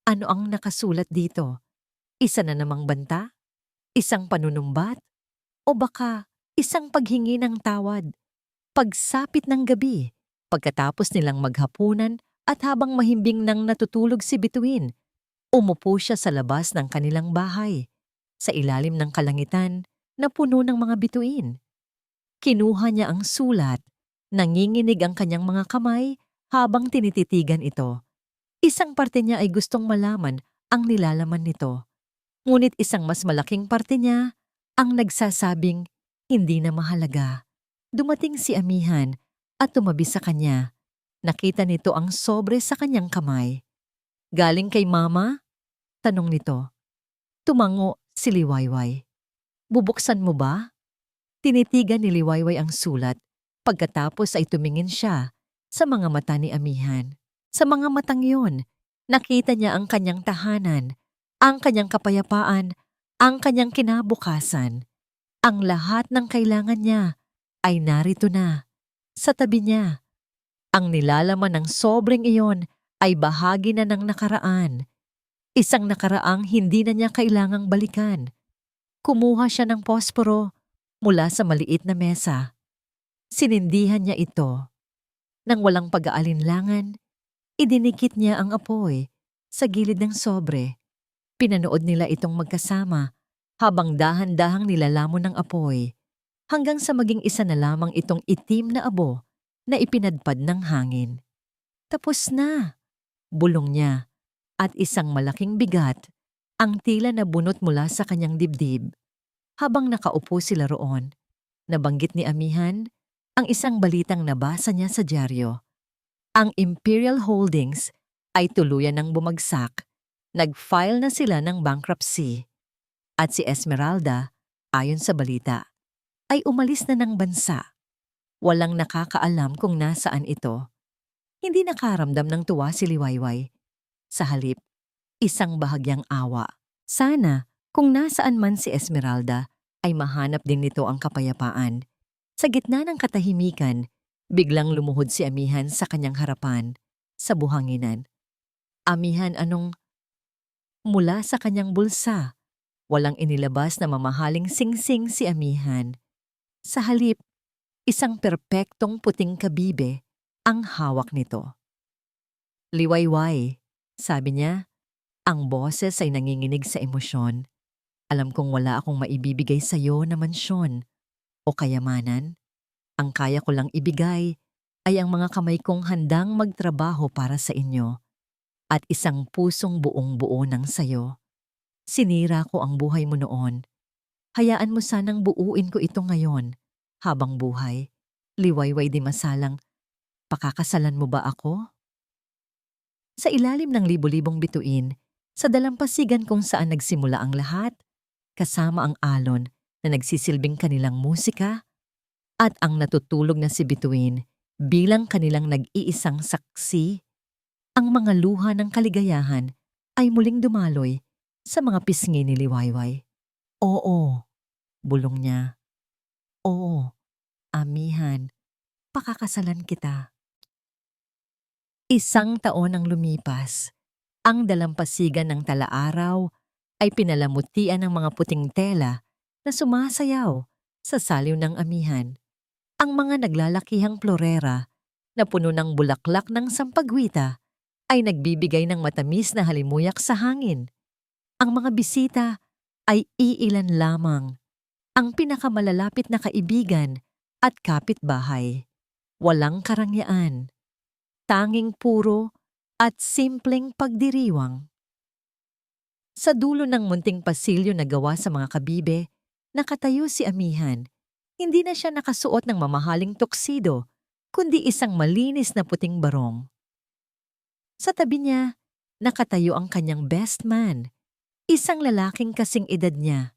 Ano ang nakasulat dito? Isa na namang banta? Isang panunumbat? O baka isang paghingi ng tawad? Pagsapit ng gabi, pagkatapos nilang maghapunan at habang mahimbing nang natutulog si Bituin, umupo siya sa labas ng kanilang bahay, sa ilalim ng kalangitan na puno ng mga bituin. Kinuha niya ang sulat, nanginginig ang kanyang mga kamay habang tinititigan ito. Isang parte niya ay gustong malaman ang nilalaman nito. Ngunit isang mas malaking parte niya ang nagsasabing hindi na mahalaga. Dumating si amihan at tumabi sa kanya. Nakita nito ang sobre sa kanyang kamay. Galing kay mama? Tanong nito. Tumango si Liwayway. Bubuksan mo ba? Tinitigan ni Liwayway ang sulat. Pagkatapos ay tumingin siya sa mga mata ni amihan. Sa mga matang yon, nakita niya ang kanyang tahanan, ang kanyang kapayapaan, ang kanyang kinabukasan. Ang lahat ng kailangan niya ay narito na, sa tabi niya. Ang nilalaman ng sobreng iyon ay bahagi na ng nakaraan. Isang nakaraang hindi na niya kailangang balikan. Kumuha siya ng posporo mula sa maliit na mesa. Sinindihan niya ito. Nang walang pag-aalinlangan, idinikit niya ang apoy sa gilid ng sobre. Pinanood nila itong magkasama habang dahan-dahang nilalamon ng apoy hanggang sa maging isa na lamang itong itim na abo na ipinadpad ng hangin. Tapos na, bulong niya, at isang malaking bigat ang tila na bunot mula sa kanyang dibdib. Habang nakaupo sila roon, nabanggit ni amihan ang isang balitang nabasa niya sa dyaryo. Ang Imperial Holdings ay tuluyan ng bumagsak. Nag-file na sila ng bankruptcy. At si Esmeralda, ayon sa balita, ay umalis na ng bansa. Walang nakakaalam kung nasaan ito. Hindi nakaramdam ng tuwa si Liwayway. Sa halip, isang bahagyang awa. Sana, kung nasaan man si Esmeralda, ay mahanap din nito ang kapayapaan. Sa gitna ng katahimikan, biglang lumuhod si amihan sa kanyang harapan, sa buhanginan. Amihan anong? Mula sa kanyang bulsa, walang inilabas na mamahaling singsing si amihan. Sa halip, isang perpektong puting kabibe ang hawak nito. Liwayway, sabi niya, ang boses ay nanginginig sa emosyon. Alam kong wala akong maibibigay sa iyo na mansyon o kayamanan. Ang kaya ko lang ibigay ay ang mga kamay kong handang magtrabaho para sa inyo at isang pusong buong-buo ng sayo. Sinira ko ang buhay mo noon. Hayaan mo sanang buuin ko ito ngayon habang buhay. Liwayway di masalang, pakakasalan mo ba ako? Sa ilalim ng libo-libong bituin, sa dalampasigan kung saan nagsimula ang lahat, kasama ang alon na nagsisilbing kanilang musika, at ang natutulog na si Bituin bilang kanilang nag-iisang saksi, ang mga luha ng kaligayahan ay muling dumaloy sa mga pisngi ni Liwayway. Oo, bulong niya. Oo, amihan, pakakasalan kita. Isang taon ang lumipas. Ang dalampasigan ng talaaraw ay pinalamutian ng mga puting tela na sumasayaw sa saliw ng amihan. Ang mga naglalakihang florera na puno ng bulaklak ng sampagwita ay nagbibigay ng matamis na halimuyak sa hangin. Ang mga bisita ay iilan lamang, ang pinakamalalapit na kaibigan at kapitbahay. Walang karangyaan, tanging puro at simpleng pagdiriwang. Sa dulo ng munting pasilyo na gawa sa mga kabibe, nakatayo si amihan. Hindi na siya nakasuot ng mamahaling tuksido, kundi isang malinis na puting barong. Sa tabi niya, nakatayo ang kanyang best man, isang lalaking kasing edad niya.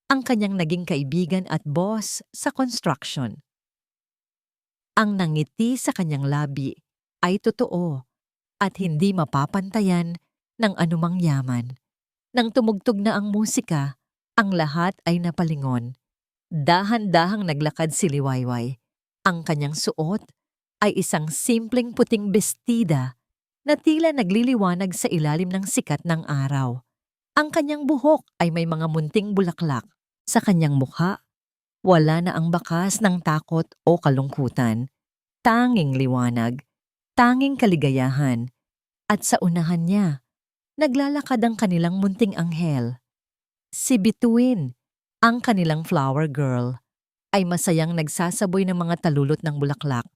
ang kanyang naging kaibigan at boss sa construction. Ang nangiti sa kanyang labi ay totoo at hindi mapapantayan ng anumang yaman. Nang tumugtog na ang musika, ang lahat ay napalingon. Dahan-dahang naglakad si Liwayway. Ang kanyang suot ay isang simpleng puting bestida na tila nagliliwanag sa ilalim ng sikat ng araw. Ang kanyang buhok ay may mga munting bulaklak. Sa kanyang mukha, wala na ang bakas ng takot o kalungkutan. Tanging liwanag, tanging kaligayahan. At sa unahan niya, naglalakad ang kanilang munting anghel. Si Bituin, ang kanilang flower girl, ay masayang nagsasaboy ng mga talulot ng bulaklak.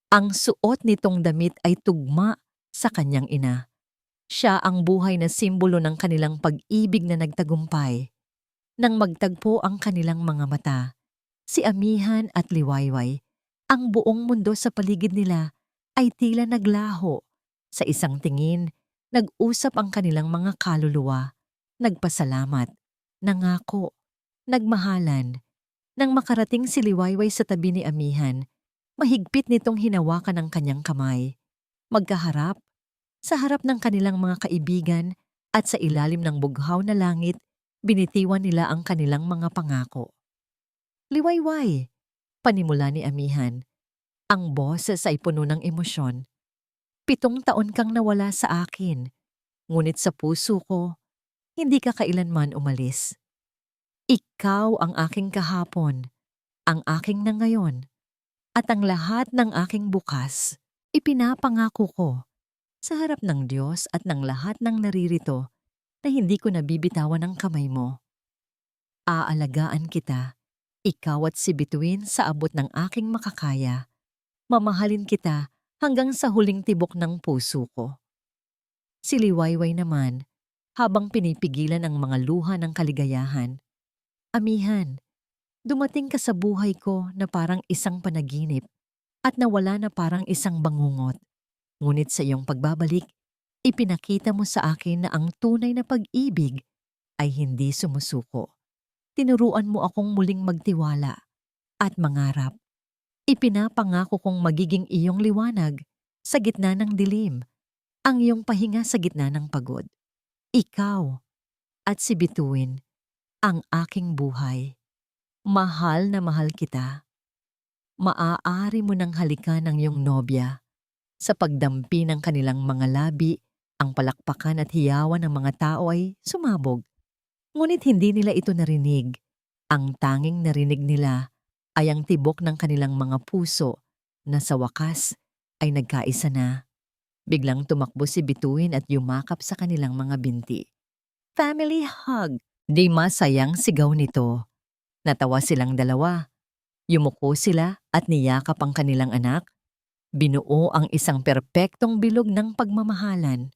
Ang suot nitong damit ay tugma sa kanyang ina. Siya ang buhay na simbolo ng kanilang pag-ibig na nagtagumpay. Nang magtagpo ang kanilang mga mata, si Amihan at Liwayway, ang buong mundo sa paligid nila ay tila naglaho. Sa isang tingin, nag-usap ang kanilang mga kaluluwa, nagpasalamat, nangako, nagmahalan. Nang makarating si Liwayway sa tabi ni Amihan, mahigpit nitong hinawakan ang kanyang kamay. Magkaharap, sa harap ng kanilang mga kaibigan at sa ilalim ng bughaw na langit, binitiwan nila ang kanilang mga pangako. Liwayway, panimula ni Amihan. Ang boses ay puno ng emosyon. 7 taon kang nawala sa akin, ngunit sa puso ko, hindi ka kailanman umalis. Ikaw ang aking kahapon, ang aking na ngayon, at ang lahat ng aking bukas. Ipinapangako ko sa harap ng Diyos at ng lahat ng naririto na hindi ko nabibitawan ang kamay mo. Aalagaan kita, ikaw at si Bituin sa abot ng aking makakaya. Mamahalin kita hanggang sa huling tibok ng puso ko. Si Liwayway naman, habang pinipigilan ang mga luha ng kaligayahan. Amihan, dumating ka sa buhay ko na parang isang panaginip at nawala na parang isang bangungot. Ngunit sa iyong pagbabalik, ipinakita mo sa akin na ang tunay na pag-ibig ay hindi sumusuko. Tinuruan mo akong muling magtiwala at mangarap. Ipinapangako kong magiging iyong liwanag sa gitna ng dilim, ang iyong pahinga sa gitna ng pagod. Ikaw at si Bituin, ang aking buhay. Mahal na mahal kita. Maaari mo nang halikan ng iyong nobya. Sa pagdampi ng kanilang mga labi, ang palakpakan at hiyawan ng mga tao ay sumabog. Ngunit hindi nila ito narinig. Ang tanging narinig nila ay ang tibok ng kanilang mga puso na sa wakas ay nagkaisa na. Biglang tumakbo si Bituin at yumakap sa kanilang mga binti. Family hug! Di masayang sigaw nito. Natawa silang dalawa. Yumuko sila at niyakap ang kanilang anak. Binuo ang isang perpektong bilog ng pagmamahalan.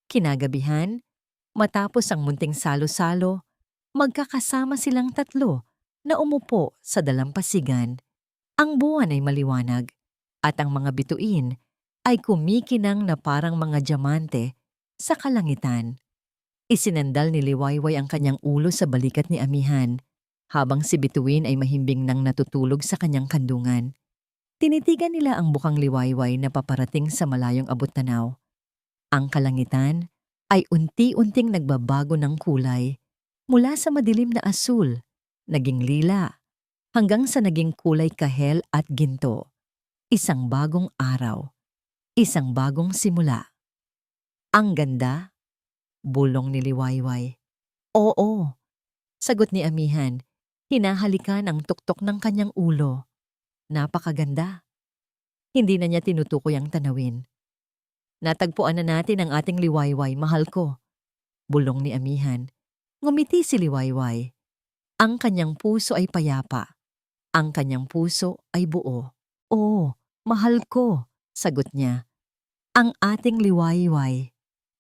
Kinagabihan, matapos ang munting salo-salo, magkakasama silang tatlo na umupo sa dalampasigan. Ang buwan ay maliwanag at ang mga bituin ay kumikinang na parang mga diamante sa kalangitan. Isinandal ni Liwayway ang kanyang ulo sa balikat ni Amihan habang si Bituin ay mahimbing nang natutulog sa kanyang kandungan. Tinitigan nila ang bukang Liwayway na paparating sa malayong abot-tanaw. Ang kalangitan ay unti-unting nagbabago ng kulay mula sa madilim na asul, naging lila, hanggang sa naging kulay kahel at ginto. Isang bagong araw, isang bagong simula. Ang ganda, bulong ni Liwayway. Oo, sagot ni Amihan, hinahalikan ang tuktok ng kanyang ulo. Napakaganda. Hindi na niya tinutukoy ang tanawin. Natagpuan na natin ang ating Liwayway, mahal ko. Bulong ni Amihan. Ngumiti si Liwayway. Ang kanyang puso ay payapa. Ang kanyang puso ay buo. Oo, mahal ko, sagot niya. Ang ating Liwayway.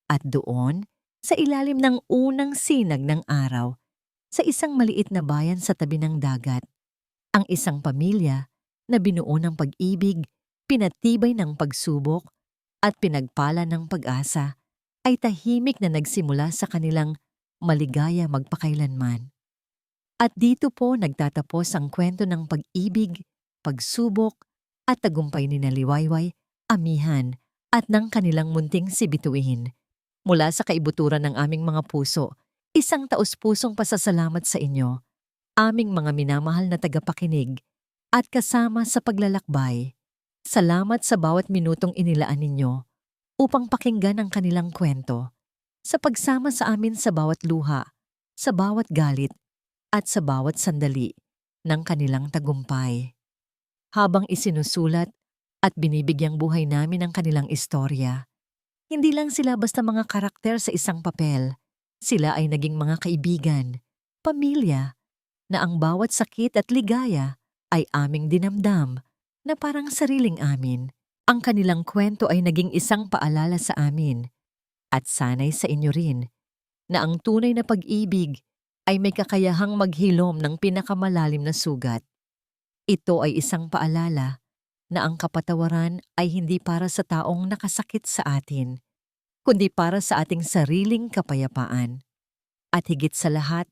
At doon, sa ilalim ng unang sinag ng araw, sa isang maliit na bayan sa tabi ng dagat, ang isang pamilya na binuo ng pag-ibig, pinatibay ng pagsubok, at pinagpala ng pag-asa ay tahimik na nagsimula sa kanilang maligaya magpakailanman. At dito po nagtatapos ang kwento ng pag-ibig, pagsubok, at tagumpay ni Liwayway, Amihan, at ng kanilang munting si Bituin. Mula sa kaibuturan ng aming mga puso, isang taos-pusong pasasalamat sa inyo, aming mga minamahal na tagapakinig, at kasama sa paglalakbay. Salamat sa bawat minutong inilaan ninyo upang pakinggan ang kanilang kwento, sa pagsama sa amin sa bawat luha, sa bawat galit, at sa bawat sandali ng kanilang tagumpay. Habang isinusulat at binibigyang buhay namin ang kanilang istorya, hindi lang sila basta mga karakter sa isang papel. Sila ay naging mga kaibigan, pamilya, na ang bawat sakit at ligaya ay aming dinamdam na parang sariling amin. Ang kanilang kwento ay naging isang paalala sa amin at sanay sa inyo rin na ang tunay na pag-ibig ay may kakayahang maghilom ng pinakamalalim na sugat. Ito ay isang paalala na ang kapatawaran ay hindi para sa taong nakasakit sa atin, kundi para sa ating sariling kapayapaan. At higit sa lahat,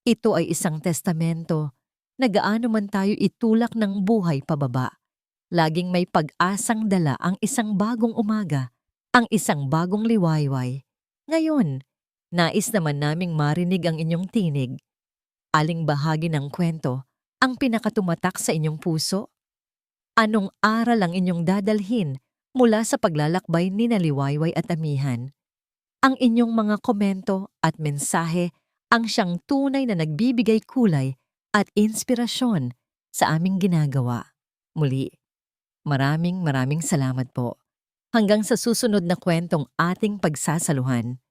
ito ay isang testamento na gaano man tayo itulak ng buhay pababa. Laging may pag-asang dala ang isang bagong umaga, ang isang bagong liwayway. Ngayon, nais naman naming marinig ang inyong tinig. Aling bahagi ng kwento ang pinakatumatak sa inyong puso? Anong aral ang inyong dadalhin mula sa paglalakbay ni Liwayway at Amihan? Ang inyong mga komento at mensahe ang siyang tunay na nagbibigay kulay at inspirasyon sa aming ginagawa. Muli, maraming salamat po. Hanggang sa susunod na kwentong ating pagsasaluhan.